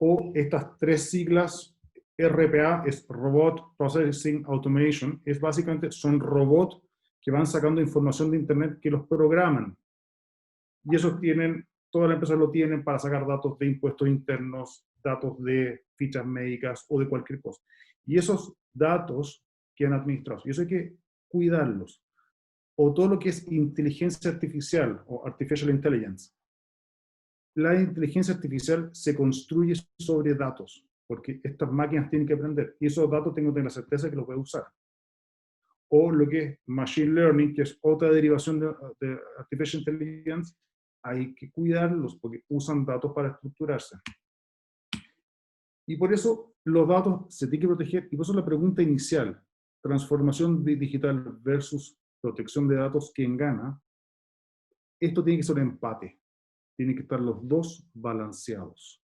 O estas 3 siglas, RPA, es Robot Processing Automation, es básicamente, son robots que van sacando información de Internet que los programan. Y esos tienen, todas las empresas lo tienen para sacar datos de impuestos internos, datos de fichas médicas o de cualquier cosa. Y esos datos quedan administrados. Y eso hay que cuidarlos. O todo lo que es inteligencia artificial o artificial intelligence. La inteligencia artificial se construye sobre datos, porque estas máquinas tienen que aprender. Y esos datos tengo que tener la certeza que los voy a usar. O lo que es machine learning, que es otra derivación de artificial intelligence, hay que cuidarlos porque usan datos para estructurarse. Y por eso los datos se tienen que proteger, y por eso la pregunta inicial, transformación digital versus protección de datos, ¿quién gana? Esto tiene que ser un empate. Tienen que estar los dos balanceados.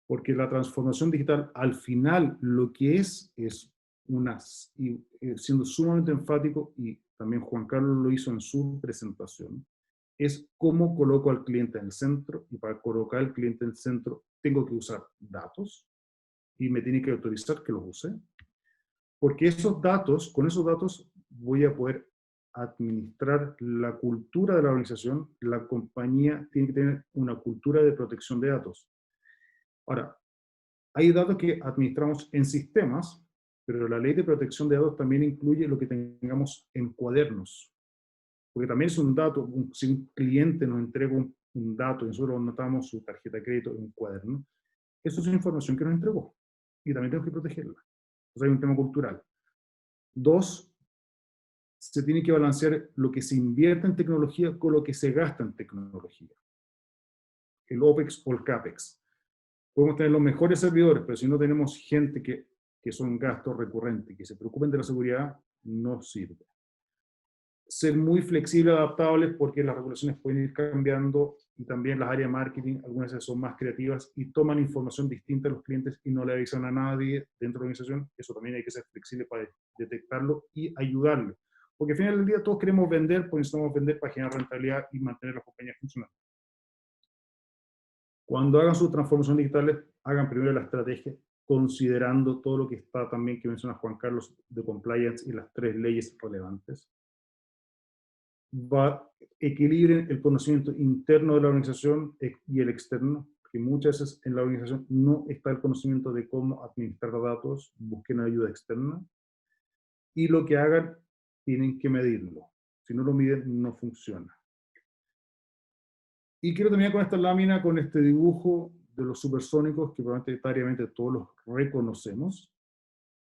Porque la transformación digital, al final, lo que es siendo sumamente enfático, y también Juan Carlos lo hizo en su presentación, es cómo coloco al cliente en el centro, y para colocar al cliente en el centro tengo que usar datos, y me tiene que autorizar que los use, porque esos datos, con esos datos voy a poder administrar la cultura de la organización. La compañía tiene que tener una cultura de protección de datos. Ahora, hay datos que administramos en sistemas, pero la ley de protección de datos también incluye lo que tengamos en cuadernos. Porque también es un dato, si un cliente nos entrega un dato y nosotros anotamos su tarjeta de crédito en un cuaderno, eso es información que nos entregó. Y también tenemos que protegerla. Entonces hay un tema cultural. 2, se tiene que balancear lo que se invierte en tecnología con lo que se gasta en tecnología. El OPEX o el CAPEX. Podemos tener los mejores servidores, pero si no tenemos gente que son gastos recurrentes, que se preocupen de la seguridad, no sirve. Ser muy flexibles, adaptables, porque las regulaciones pueden ir cambiando, y también las áreas de marketing, algunas veces son más creativas y toman información distinta a los clientes y no le avisan a nadie dentro de la organización. Eso también hay que ser flexible para detectarlo y ayudarle. Porque al final del día todos queremos vender, pues necesitamos vender para generar rentabilidad y mantener las compañías funcionando. Cuando hagan sus transformaciones digitales, hagan primero la estrategia, considerando todo lo que está también, que menciona Juan Carlos, de compliance y las 3 leyes relevantes. Equilibren el conocimiento interno de la organización y el externo, que muchas veces en la organización no está el conocimiento de cómo administrar datos, busquen ayuda externa. Y lo que hagan, tienen que medirlo. Si no lo miden, no funciona. Y quiero terminar con esta lámina, con este dibujo de los supersónicos, que probablemente todos los reconocemos,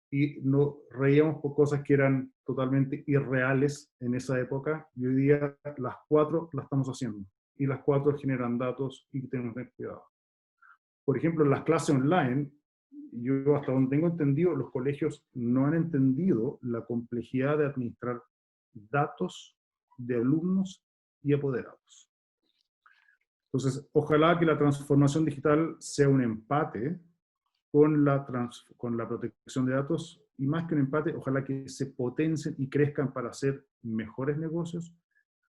y nos reíamos por cosas que eran totalmente irreales en esa época, y hoy día las 4 las estamos haciendo, y las 4 generan datos y tenemos que tener cuidado. Por ejemplo, en las clases online, yo hasta donde tengo entendido, los colegios no han entendido la complejidad de administrar datos de alumnos y apoderados. Entonces, ojalá que la transformación digital sea un empate con la protección de datos, y más que un empate, ojalá que se potencien y crezcan para hacer mejores negocios,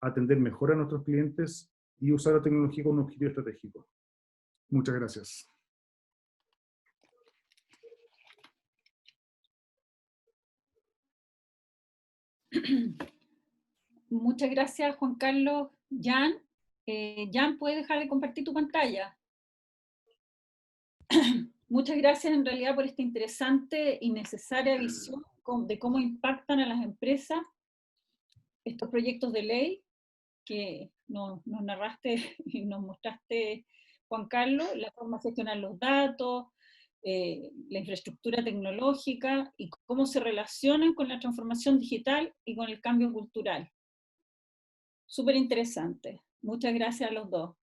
atender mejor a nuestros clientes y usar la tecnología con un objetivo estratégico. Muchas gracias. Muchas gracias, Juan Carlos. Jan, Jan, ¿puedes dejar de compartir tu pantalla? Muchas gracias en realidad por esta interesante y necesaria visión de cómo impactan a las empresas estos proyectos de ley que nos narraste y nos mostraste, Juan Carlos, la forma de gestionar los datos, la infraestructura tecnológica y cómo se relacionan con la transformación digital y con el cambio cultural. Súper interesante. Muchas gracias a los dos.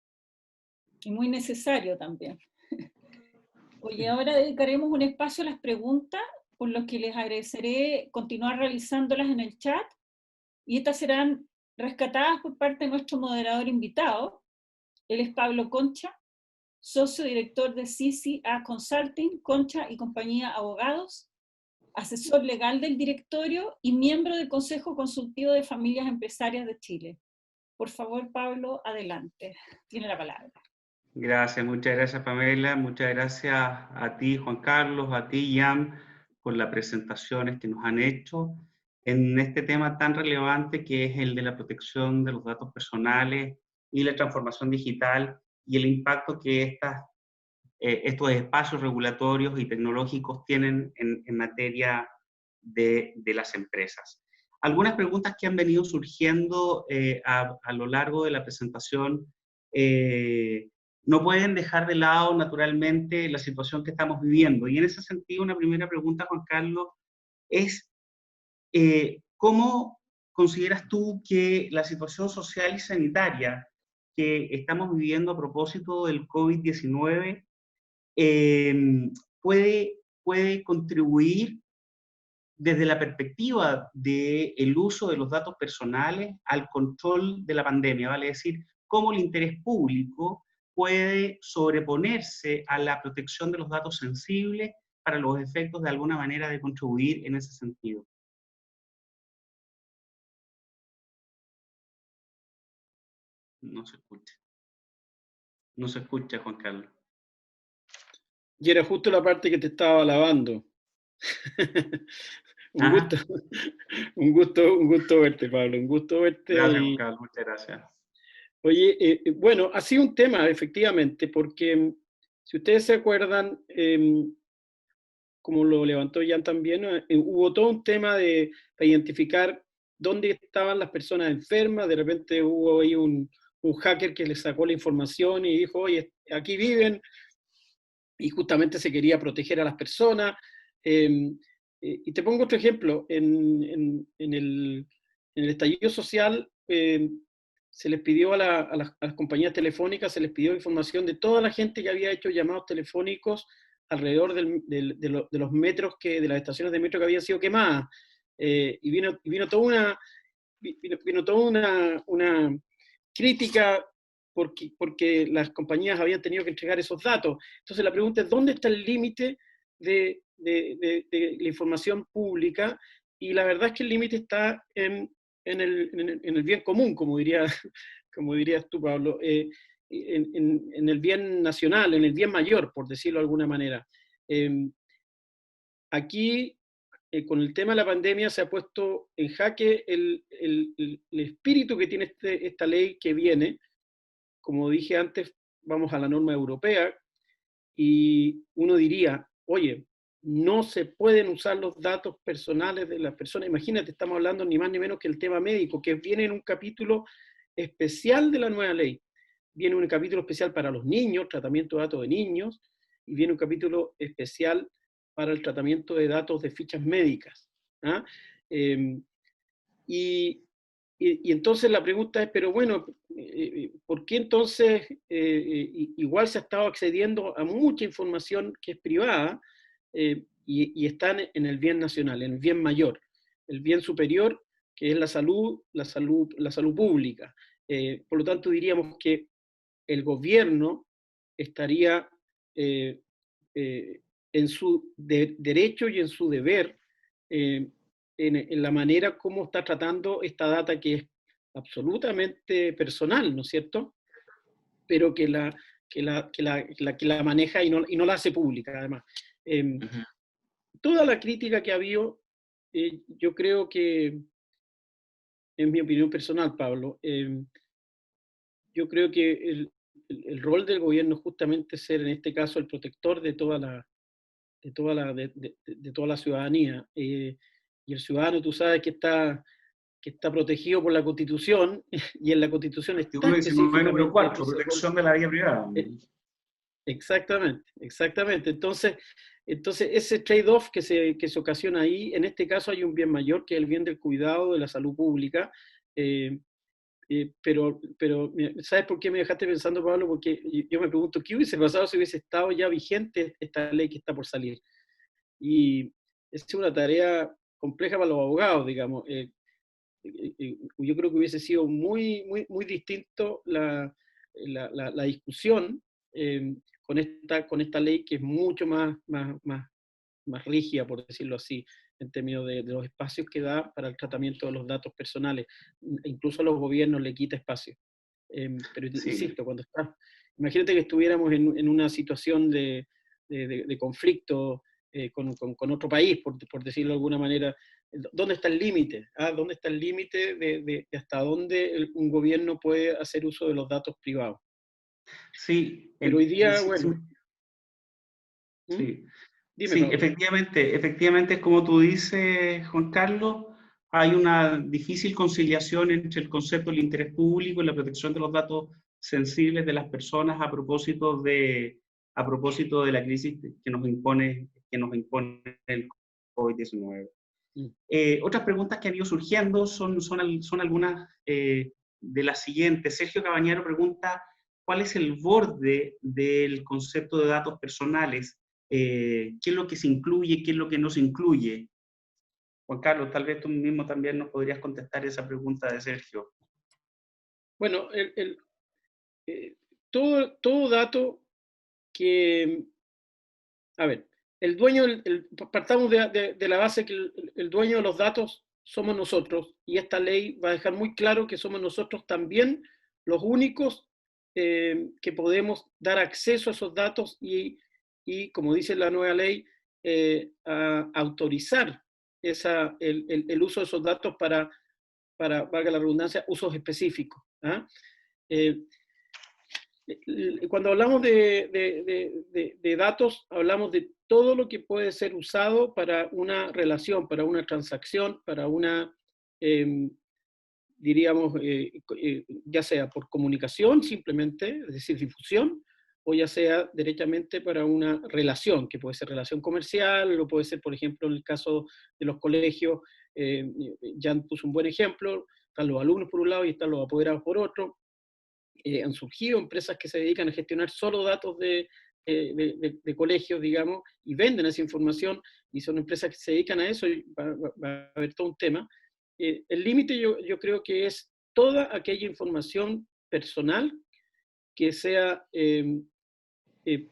Y muy necesario también. Oye, ahora dedicaremos un espacio a las preguntas, por lo que les agradeceré continuar realizándolas en el chat, y estas serán rescatadas por parte de nuestro moderador invitado. Él es Pablo Concha, socio director de CCA Consulting, Concha y Compañía Abogados, asesor legal del directorio y miembro del Consejo Consultivo de Familias Empresarias de Chile. Por favor, Pablo, adelante. Tiene la palabra. Gracias, muchas gracias Pamela, muchas gracias a ti Juan Carlos, a ti Jan, por las presentaciones que nos han hecho en este tema tan relevante que es el de la protección de los datos personales y la transformación digital y el impacto que estos espacios regulatorios y tecnológicos tienen en materia de las empresas. Algunas preguntas que han venido surgiendo a lo largo de la presentación no pueden dejar de lado, naturalmente, la situación que estamos viviendo. Y en ese sentido, una primera pregunta, Juan Carlos, es ¿cómo consideras tú que la situación social y sanitaria que estamos viviendo a propósito del COVID-19 puede contribuir desde la perspectiva del uso de los datos personales al control de la pandemia? Vale decir, cómo el interés público puede sobreponerse a la protección de los datos sensibles para los efectos de alguna manera de contribuir en ese sentido. No se escucha. No se escucha, Juan Carlos. Y era justo la parte que te estaba alabando. un gusto verte, Pablo, un gusto verte. Gracias, Juan Carlos, muchas gracias. Oye, bueno, ha sido un tema, efectivamente, porque si ustedes se acuerdan, como lo levantó Jan también, hubo todo un tema para identificar dónde estaban las personas enfermas. De repente hubo ahí un hacker que le sacó la información y dijo, oye, aquí viven, y justamente se quería proteger a las personas. Y te pongo otro ejemplo, en el estallido social, se les pidió a las compañías telefónicas, se les pidió información de toda la gente que había hecho llamados telefónicos alrededor de los metros, de las estaciones de metro que habían sido quemadas. Y vino toda una crítica porque las compañías habían tenido que entregar esos datos. Entonces la pregunta es, ¿dónde está el límite de la información pública? Y la verdad es que el límite está en el bien común, como dirías tú, Pablo, en el bien nacional, en el bien mayor, por decirlo de alguna manera. Aquí, con el tema de la pandemia, se ha puesto en jaque el espíritu que tiene esta ley que viene. Como dije antes, vamos a la norma europea, y uno diría, oye, no se pueden usar los datos personales de las personas. Imagínate, estamos hablando ni más ni menos que el tema médico, que viene en un capítulo especial de la nueva ley. Viene un capítulo especial para los niños, tratamiento de datos de niños, y viene un capítulo especial para el tratamiento de datos de fichas médicas. ¿Ah? Y entonces la pregunta es, pero bueno, ¿por qué entonces igual se ha estado accediendo a mucha información que es privada y están en el bien nacional, en el bien mayor, el bien superior, que es la salud pública? Por lo tanto, diríamos que el gobierno estaría en su derecho y en su deber en la manera como está tratando esta data que es absolutamente personal, ¿no es cierto? Pero que la maneja y no la hace pública, además. Toda la crítica que ha habido, yo creo que, en mi opinión personal, Pablo, yo creo que el rol del gobierno es justamente ser, en este caso, el protector de toda la ciudadanía. Y el ciudadano, tú sabes que está protegido por la Constitución, y en la Constitución está Artículo 19, número específicamente 4, protección de la vida privada. Exactamente. Entonces ese trade-off que se ocasiona ahí, en este caso hay un bien mayor, que es el bien del cuidado de la salud pública. Pero ¿sabes por qué me dejaste pensando, Pablo? Porque yo me pregunto, ¿qué hubiese pasado si hubiese estado ya vigente esta ley que está por salir? Y es una tarea compleja para los abogados, digamos. Yo creo que hubiese sido muy, muy, muy distinto la discusión con esta ley, que es mucho más rígida, por decirlo así, en términos de los espacios que da para el tratamiento de los datos personales. Incluso a los gobiernos le quita espacio. Pero Sí. insisto, imagínate que estuviéramos en una situación de conflicto con otro país, por decirlo de alguna manera. ¿Dónde está el límite? ¿Dónde está el límite de hasta dónde un gobierno puede hacer uso de los datos privados? Sí. Pero hoy día, bueno. Sí. Dime, Sí, Pablo. efectivamente, es como tú dices, Juan Carlos, hay una difícil conciliación entre el concepto del interés público y la protección de los datos sensibles de las personas a propósito de la crisis que nos impone el COVID-19. Otras preguntas que han ido surgiendo son algunas de las siguientes. Sergio Cabañero pregunta, ¿cuál es el borde del concepto de datos personales? ¿Qué es lo que se incluye, qué es lo que no se incluye? Juan Carlos, tal vez tú mismo también nos podrías contestar esa pregunta de Sergio. Bueno, todo dato que... A ver, el dueño, partamos de la base que el dueño de los datos somos nosotros, y esta ley va a dejar muy claro que somos nosotros también los únicos que podemos dar acceso a esos datos y como dice la nueva ley, a autorizar el uso de esos datos para, valga la redundancia, usos específicos. Cuando hablamos de datos, hablamos de todo lo que puede ser usado para una relación, para una transacción, para una, diríamos, ya sea por comunicación simplemente, es decir, difusión, o ya sea derechamente para una relación, que puede ser relación comercial, o puede ser, por ejemplo, en el caso de los colegios, Jan puso un buen ejemplo, están los alumnos por un lado y están los apoderados por otro. Han surgido empresas que se dedican a gestionar solo datos de colegios, digamos, y venden esa información, y son empresas que se dedican a eso, y va a haber todo un tema. El límite yo creo que es toda aquella información personal que sea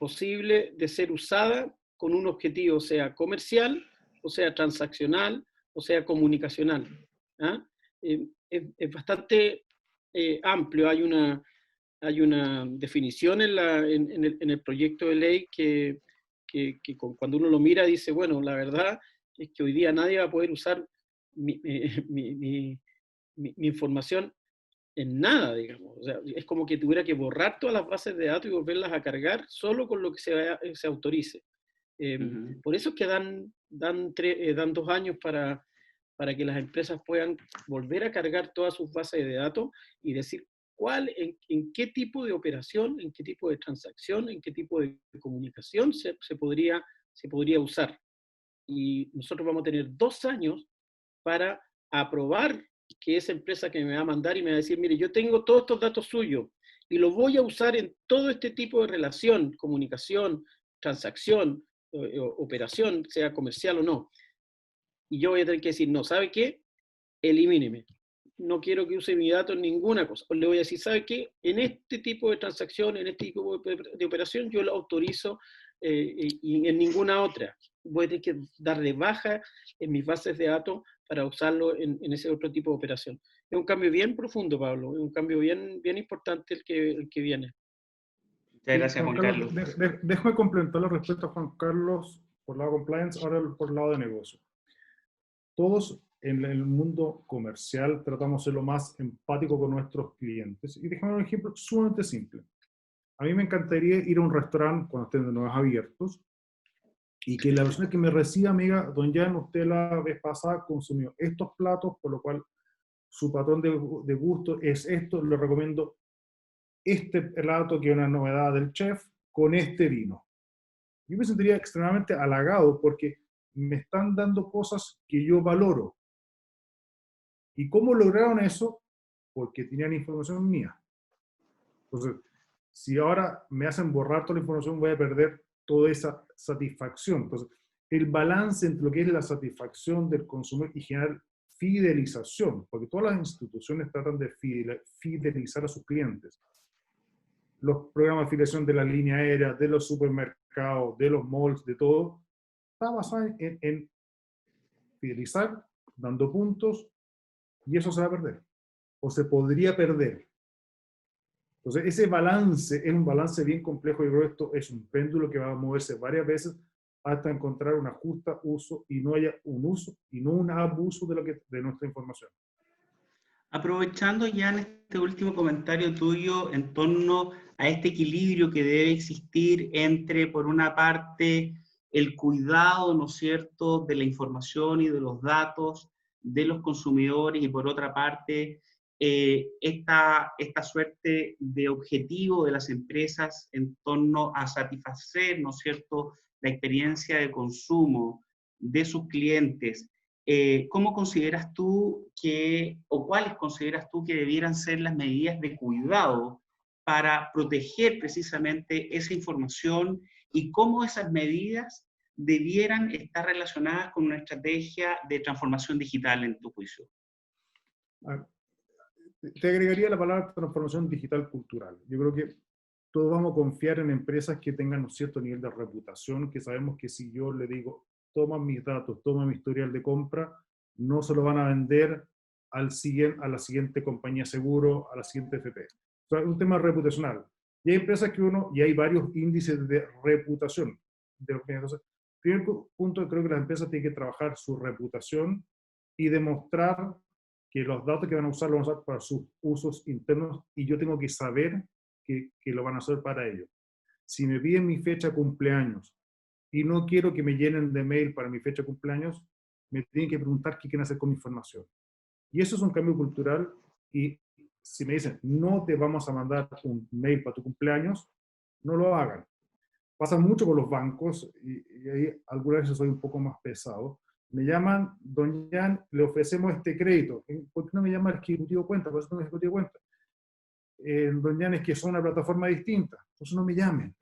posible de ser usada con un objetivo, sea comercial, o sea transaccional, o sea comunicacional. Es bastante amplio. Hay una definición en el proyecto de ley que cuando uno lo mira dice, bueno, la verdad es que hoy día nadie va a poder usar mi información en nada, digamos. O sea, es como que tuviera que borrar todas las bases de datos y volverlas a cargar solo con lo que se autorice. Por eso es que dan 2 años para que las empresas puedan volver a cargar todas sus bases de datos y decir en qué tipo de operación, en qué tipo de transacción, en qué tipo de comunicación se podría usar. Y nosotros vamos a tener 2 años para aprobar que esa empresa que me va a mandar y me va a decir, mire, yo tengo todos estos datos suyos y los voy a usar en todo este tipo de relación, comunicación, transacción, operación, sea comercial o no. Y yo voy a tener que decir, no, ¿sabe qué? Elimíneme. no quiero que use mi dato en ninguna cosa. O le voy a decir, ¿sabe qué? En este tipo de transacción, en este tipo de operación, yo lo autorizo y en ninguna otra. Voy a tener que dar de baja en mis bases de datos para usarlo en ese otro tipo de operación. Es un cambio bien profundo, Pablo, es un cambio bien importante el que viene. Muchas gracias, Juan Carlos. Déjame complementar la respuesta a Juan Carlos por el lado de compliance, ahora por el lado de negocio. Todos en el mundo comercial tratamos de ser lo más empático con nuestros clientes. Y déjame un ejemplo sumamente simple. A mí me encantaría ir a un restaurante cuando estén de nuevo abiertos y que la persona que me reciba me diga, don Jan, usted la vez pasada consumió estos platos, por lo cual su patrón de gusto es esto, le recomiendo este plato que es una novedad del chef con este vino. Yo me sentiría extremadamente halagado porque me están dando cosas que yo valoro. ¿Y cómo lograron eso? Porque tenían información mía. Entonces, si ahora me hacen borrar toda la información, voy a perder toda esa satisfacción. Entonces, el balance entre lo que es la satisfacción del consumidor y generar fidelización, porque todas las instituciones tratan de fidelizar a sus clientes. Los programas de afiliación de la línea aérea, de los supermercados, de los malls, de todo, está basado en fidelizar, dando puntos, y eso se va a perder, o se podría perder. Entonces, ese balance es un balance bien complejo, y creo que esto es un péndulo que va a moverse varias veces hasta encontrar un justo uso y no haya un uso y no un abuso de nuestra información. Aprovechando ya en este último comentario tuyo en torno a este equilibrio que debe existir entre, por una parte, el cuidado, ¿no es cierto?, de la información y de los datos de los consumidores, y por otra parte, esta suerte de objetivo de las empresas en torno a satisfacer, ¿no es cierto?, la experiencia de consumo de sus clientes. ¿Cómo consideras tú o cuáles consideras tú que debieran ser las medidas de cuidado para proteger precisamente esa información, y cómo esas medidas debieran estar relacionadas con una estrategia de transformación digital en tu juicio? Te agregaría la palabra transformación digital cultural. Yo creo que todos vamos a confiar en empresas que tengan un cierto nivel de reputación, que sabemos que si yo le digo, toma mis datos, toma mi historial de compra, no se lo van a vender a la siguiente compañía seguro, a la siguiente FP. O sea, es un tema reputacional. Y hay empresas y hay varios índices de reputación. Entonces, primer punto, creo que las empresas tienen que trabajar su reputación y demostrar que los datos que van a usar los van a usar para sus usos internos, y yo tengo que saber que lo van a hacer para ello. Si me piden mi fecha de cumpleaños y no quiero que me llenen de mail para mi fecha de cumpleaños, me tienen que preguntar qué quieren hacer con mi información. Y eso es un cambio cultural, y si me dicen, no te vamos a mandar un mail para tu cumpleaños, no lo hagan. Pasa mucho con los bancos, y ahí algunas veces soy un poco más pesado. Me llaman, don Jan, le ofrecemos este crédito. ¿Por qué no me llama el ejecutivo de cuenta? ¿Por qué no el ejecutivo de cuenta? Don Jan, es que son una plataforma distinta. Entonces no me llamen.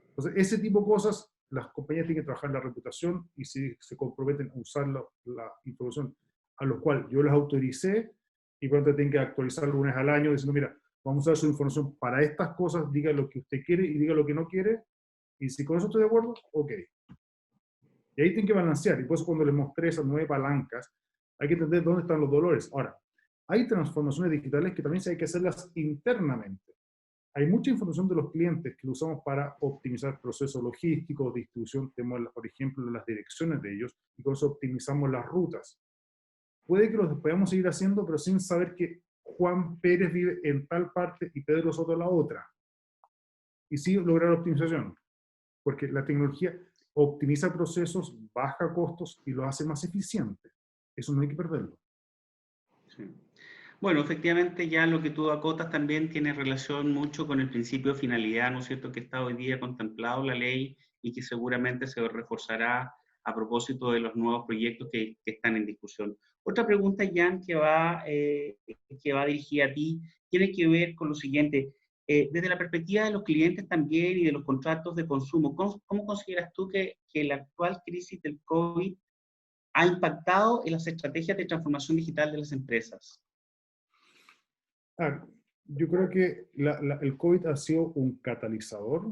Entonces, ese tipo de cosas, las compañías tienen que trabajar la reputación, y si se comprometen a usar la información a los cuales yo les autoricé, y pronto tienen que actualizarlo una vez al año diciendo, mira, vamos a usar su información para estas cosas, diga lo que usted quiere y diga lo que no quiere, y si con eso estoy de acuerdo, ok. Y ahí tienen que balancear, y por eso cuando les mostré esas 9 palancas, hay que entender dónde están los dolores. Ahora, hay transformaciones digitales que también hay que hacerlas internamente. Hay mucha información de los clientes que lo usamos para optimizar procesos logísticos, distribución, tenemos, por ejemplo, las direcciones de ellos, y con eso optimizamos las rutas. Puede que lo podamos seguir haciendo, pero sin saber que Juan Pérez vive en tal parte y Pedro Soto en la otra. Y sí lograr optimización, porque la tecnología optimiza procesos, baja costos y los hace más eficientes. Eso no hay que perderlo. Sí. Bueno, efectivamente ya lo que tú acotas también tiene relación mucho con el principio de finalidad, ¿no es cierto?, que está hoy día contemplado en la ley y que seguramente se reforzará a propósito de los nuevos proyectos que están en discusión. Otra pregunta, Jan, que va dirigida a ti, tiene que ver con lo siguiente. Desde la perspectiva de los clientes también y de los contratos de consumo, ¿cómo consideras tú que la actual crisis del COVID ha impactado en las estrategias de transformación digital de las empresas? Yo creo que el COVID ha sido un catalizador.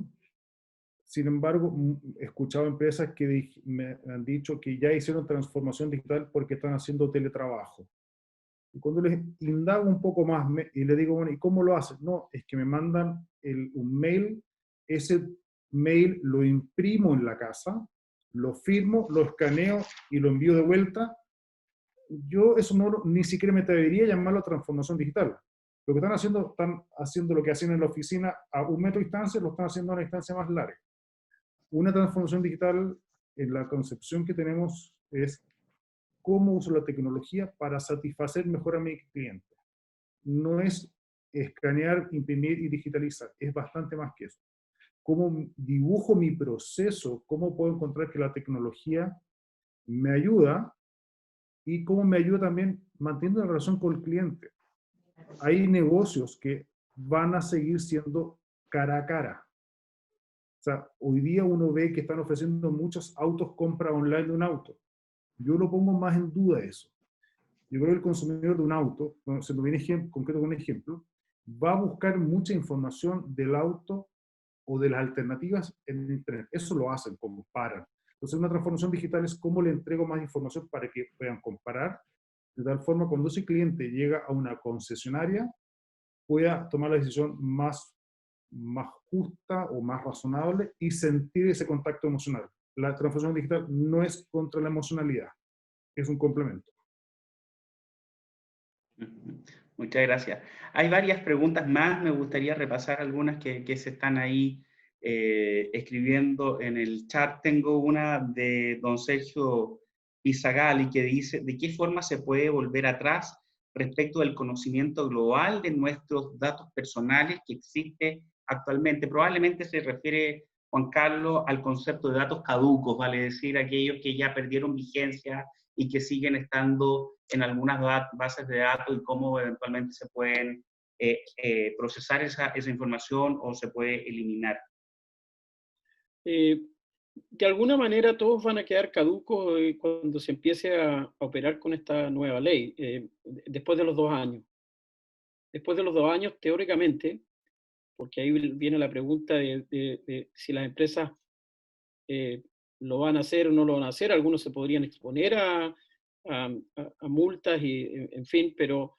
Sin embargo, he escuchado empresas que me han dicho que ya hicieron transformación digital porque están haciendo teletrabajo. Y cuando les indago un poco más y les digo, bueno, ¿y cómo lo hacen? No, es que me mandan un mail, ese mail lo imprimo en la casa, lo firmo, lo escaneo y lo envío de vuelta. Yo eso ni siquiera me atrevería a llamarlo transformación digital. Lo que están haciendo lo que hacían en la oficina a 1 metro de distancia, lo están haciendo a una distancia más larga. Una transformación digital, en la concepción que tenemos, es cómo uso la tecnología para satisfacer mejor a mi cliente. No es escanear, imprimir y digitalizar, es bastante más que eso. Cómo dibujo mi proceso, cómo puedo encontrar que la tecnología me ayuda y cómo me ayuda también manteniendo la relación con el cliente. Hay negocios que van a seguir siendo cara a cara. O sea, hoy día uno ve que están ofreciendo muchos autos, compra online de un auto. Yo lo pongo más en duda eso. Yo creo que el consumidor de un auto, se me viene concreto con un ejemplo, va a buscar mucha información del auto o de las alternativas en Internet. Eso lo hacen, comparan. Entonces, una transformación digital es cómo le entrego más información para que puedan comparar, de tal forma cuando ese cliente llega a una concesionaria, pueda tomar la decisión más justa o más razonable y sentir ese contacto emocional. La transformación digital no es contra la emocionalidad, es un complemento. Muchas gracias. Hay varias preguntas más, me gustaría repasar algunas que se están ahí escribiendo en el chat. Tengo una de don Sergio Izagali que dice, ¿de qué forma se puede volver atrás respecto del conocimiento global de nuestros datos personales que existe actualmente? Probablemente se refiere, Juan Carlos, al concepto de datos caducos, vale decir, aquellos que ya perdieron vigencia y que siguen estando en algunas bases de datos y cómo eventualmente se pueden procesar esa información o se puede eliminar. De alguna manera todos van a quedar caducos cuando se empiece a operar con esta nueva ley, después de los 2 años. Después de los 2 años, teóricamente, porque ahí viene la pregunta de si las empresas lo van a hacer o no lo van a hacer. Algunos se podrían exponer a multas, y en fin, pero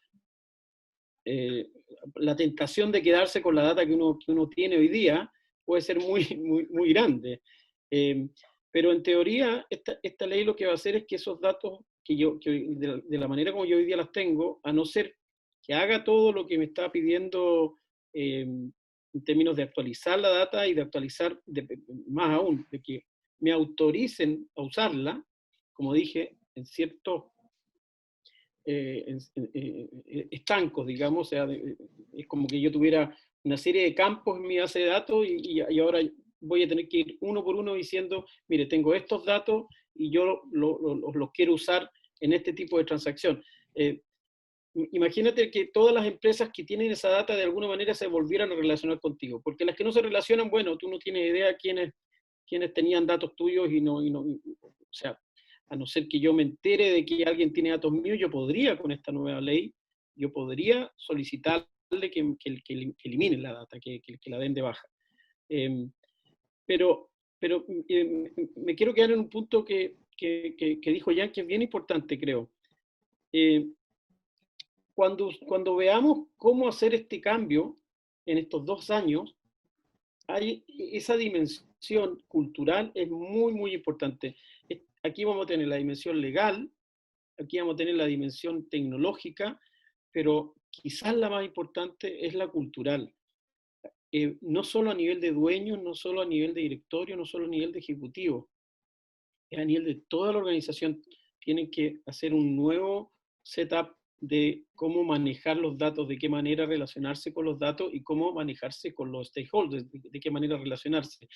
la tentación de quedarse con la data que uno tiene hoy día puede ser muy grande. Pero en teoría, esta ley lo que va a hacer es que esos datos, de la manera como yo hoy día las tengo, a no ser que haga todo lo que me está pidiendo en términos de actualizar la data y de actualizar, más aún, de que me autoricen a usarla, como dije, en ciertos estancos, digamos, o sea, es como que yo tuviera una serie de campos en mi base de datos y ahora voy a tener que ir uno por uno diciendo, mire, tengo estos datos y yo los quiero usar en este tipo de transacción. Imagínate que todas las empresas que tienen esa data de alguna manera se volvieran a relacionar contigo, porque las que no se relacionan, bueno, tú no tienes idea quiénes tenían datos tuyos o sea, a no ser que yo me entere de que alguien tiene datos míos, yo podría, con esta nueva ley, yo podría solicitarle que eliminen la data, que la den de baja. Pero me quiero quedar en un punto que dijo Jan, que es bien importante, creo. Cuando veamos cómo hacer este cambio en estos 2 años, esa dimensión cultural es muy importante. Aquí vamos a tener la dimensión legal, aquí vamos a tener la dimensión tecnológica, pero quizás la más importante es la cultural. No solo a nivel de dueños, no solo a nivel de directorio, no solo a nivel de ejecutivo, es a nivel de toda la organización. Tienen que hacer un nuevo setup de cómo manejar los datos, de qué manera relacionarse con los datos y cómo manejarse con los stakeholders, de qué manera relacionarse.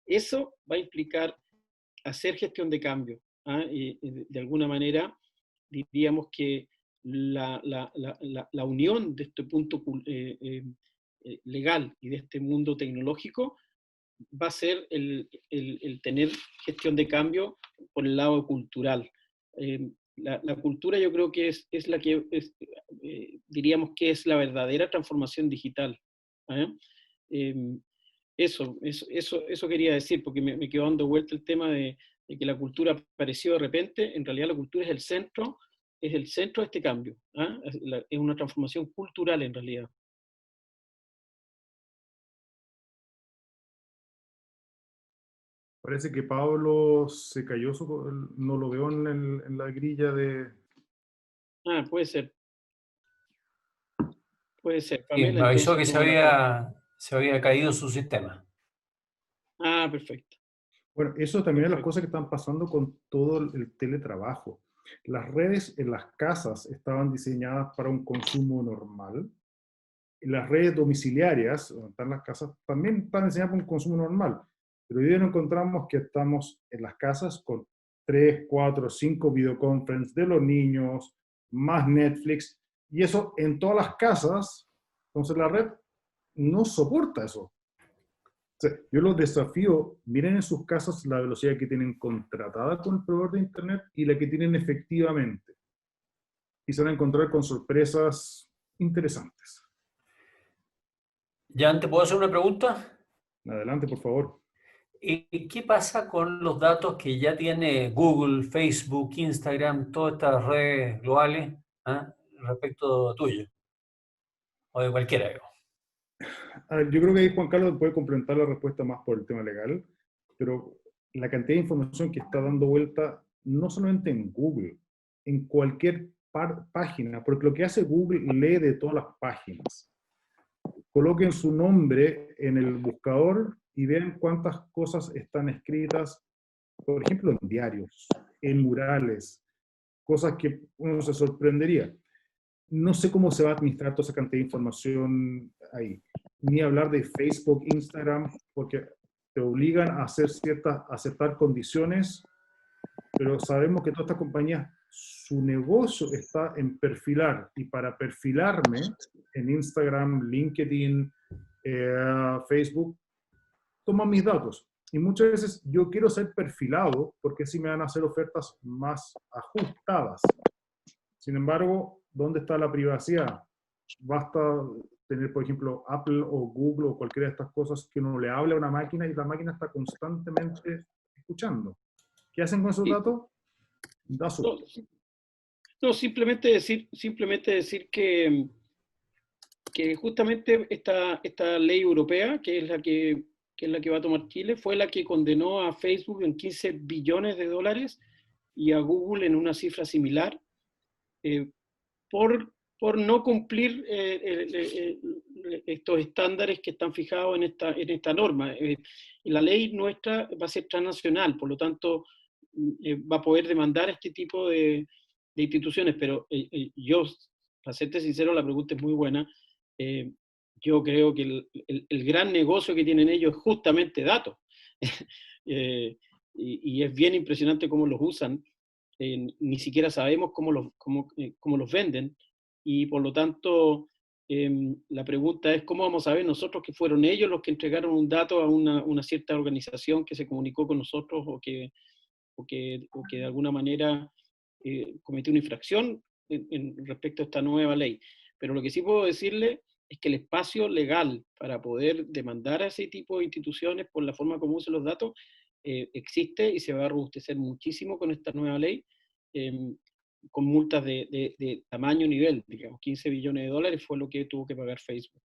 Eso va a implicar hacer gestión de cambio. Y de alguna manera diríamos que la unión de este punto legal y de este mundo tecnológico va a ser el tener gestión de cambio por el lado cultural. La cultura yo creo que es la que, diríamos que es la verdadera transformación digital. Eso quería decir, porque me quedó dando vuelta el tema de que la cultura apareció de repente. En realidad la cultura es el centro de este cambio. Es una transformación cultural en realidad. Parece que Pablo se cayó, no lo veo en la grilla de... Puede ser. Puede ser. Sí, Pamela, me avisó que entonces, se había caído su sistema. Perfecto. Bueno, eso también es las cosas que están pasando con todo el teletrabajo. Las redes en las casas estaban diseñadas para un consumo normal. Las redes domiciliarias, donde están las casas, también están diseñadas para un consumo normal. Pero hoy día nos encontramos que estamos en las casas con 3, 4, 5 videoconferencias de los niños, más Netflix, y eso en todas las casas. Entonces la red no soporta eso. O sea, yo los desafío, miren en sus casas la velocidad que tienen contratada con el proveedor de internet y la que tienen efectivamente. Y se van a encontrar con sorpresas interesantes. Jan, ¿te puedo hacer una pregunta? Adelante, por favor. ¿Y qué pasa con los datos que ya tiene Google, Facebook, Instagram, todas estas redes globales, respecto tuyo? O de cualquiera, digo. Yo creo que ahí Juan Carlos puede complementar la respuesta más por el tema legal, pero la cantidad de información que está dando vuelta, no solamente en Google, en cualquier página, porque lo que hace Google lee de todas las páginas. Coloquen su nombre en el buscador y vean cuántas cosas están escritas, por ejemplo, en diarios, en murales, cosas que uno se sorprendería. No sé cómo se va a administrar toda esa cantidad de información ahí. Ni hablar de Facebook, Instagram, porque te obligan a aceptar condiciones, pero sabemos que todas estas compañías, su negocio está en perfilar, y para perfilarme en Instagram, LinkedIn, Facebook, toman mis datos. Y muchas veces yo quiero ser perfilado porque así me van a hacer ofertas más ajustadas. Sin embargo, ¿dónde está la privacidad? Basta tener, por ejemplo, Apple o Google o cualquiera de estas cosas que uno le hable a una máquina y la máquina está constantemente escuchando. ¿Qué hacen con esos datos? Da susto. No, simplemente decir que justamente esta ley europea, que es la que va a tomar Chile, fue la que condenó a Facebook en 15 billones de dólares y a Google en una cifra similar, por no cumplir estos estándares que están fijados en esta norma. La ley nuestra va a ser transnacional, por lo tanto va a poder demandar a este tipo de instituciones, pero yo, para serte sincero, la pregunta es muy buena. Yo creo que el gran negocio que tienen ellos es justamente datos. Y es bien impresionante cómo los usan. Ni siquiera sabemos cómo los venden, y por lo tanto la pregunta es cómo vamos a ver nosotros que fueron ellos los que entregaron un dato a una cierta organización que se comunicó con nosotros o que de alguna manera cometió una infracción respecto a esta nueva ley. Pero lo que sí puedo decirle es que el espacio legal para poder demandar a ese tipo de instituciones por la forma como usan los datos existe, y se va a robustecer muchísimo con esta nueva ley, con multas de tamaño nivel, digamos, 15 billones de dólares fue lo que tuvo que pagar Facebook.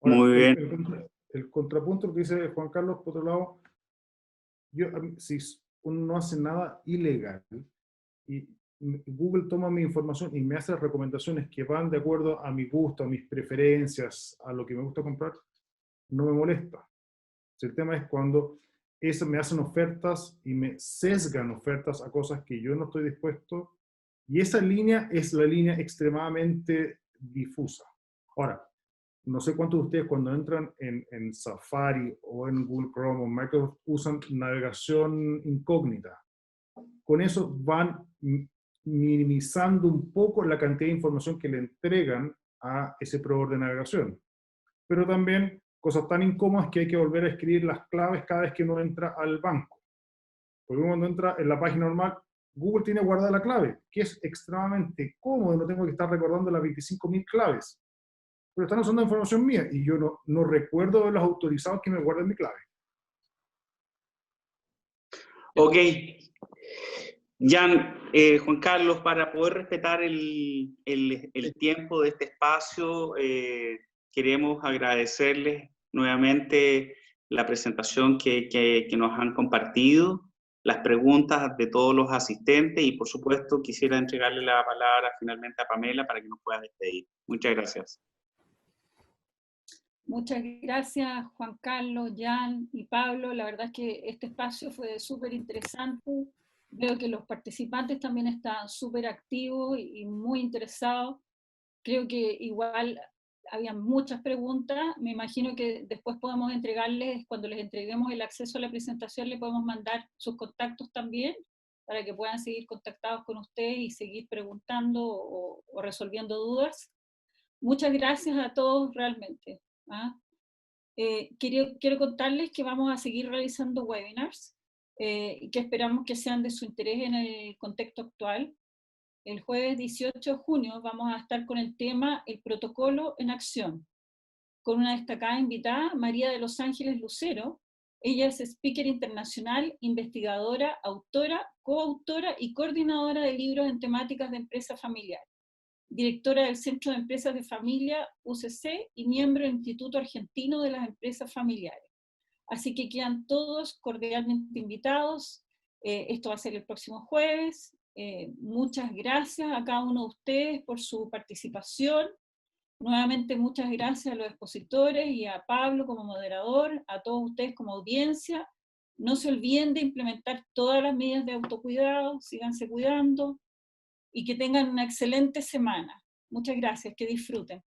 Ahora, muy bien. El contrapunto que dice Juan Carlos, por otro lado, si uno no hace nada ilegal y Google toma mi información y me hace recomendaciones que van de acuerdo a mi gusto, a mis preferencias, a lo que me gusta comprar, no me molesta. El tema es cuando me hacen ofertas y me sesgan ofertas a cosas que yo no estoy dispuesto, y esa línea es la línea extremadamente difusa. Ahora, no sé cuántos de ustedes cuando entran en Safari o en Google Chrome o Microsoft usan navegación incógnita. Con eso van minimizando un poco la cantidad de información que le entregan a ese proveedor de navegación. Pero también cosas tan incómodas que hay que volver a escribir las claves cada vez que uno entra al banco. Porque uno cuando entra en la página normal, Google tiene guardada la clave, que es extremadamente cómodo, no tengo que estar recordando las 25.000 claves. Pero están usando información mía y yo no recuerdo de los autorizados que me guarden mi clave. Ok. Jan, Juan Carlos, para poder respetar el tiempo de este espacio, queremos agradecerles nuevamente la presentación que nos han compartido, las preguntas de todos los asistentes y por supuesto quisiera entregarle la palabra finalmente a Pamela para que nos pueda despedir. Muchas gracias. Muchas gracias, Juan Carlos, Jan y Pablo. La verdad es que este espacio fue súper interesante. Veo que los participantes también están súper activos y muy interesados. Creo que igual había muchas preguntas. Me imagino que después podemos entregarles, cuando les entreguemos el acceso a la presentación, le podemos mandar sus contactos también, para que puedan seguir contactados con ustedes y seguir preguntando o resolviendo dudas. Muchas gracias a todos realmente. Quiero contarles que vamos a seguir realizando webinars y que esperamos que sean de su interés en el contexto actual. El jueves 18 de junio vamos a estar con el tema El protocolo en acción, con una destacada invitada, María de los Ángeles Lucero. Ella es speaker internacional, investigadora, autora, coautora y coordinadora de libros en temáticas de empresa familiar, directora del Centro de Empresas de Familia, UCC, y miembro del Instituto Argentino de las Empresas Familiares. Así que quedan todos cordialmente invitados. Esto va a ser el próximo jueves. Muchas gracias a cada uno de ustedes por su participación. Nuevamente muchas gracias a los expositores y a Pablo como moderador, a todos ustedes como audiencia. No se olviden de implementar todas las medidas de autocuidado, síganse cuidando, y que tengan una excelente semana. Muchas gracias, que disfruten.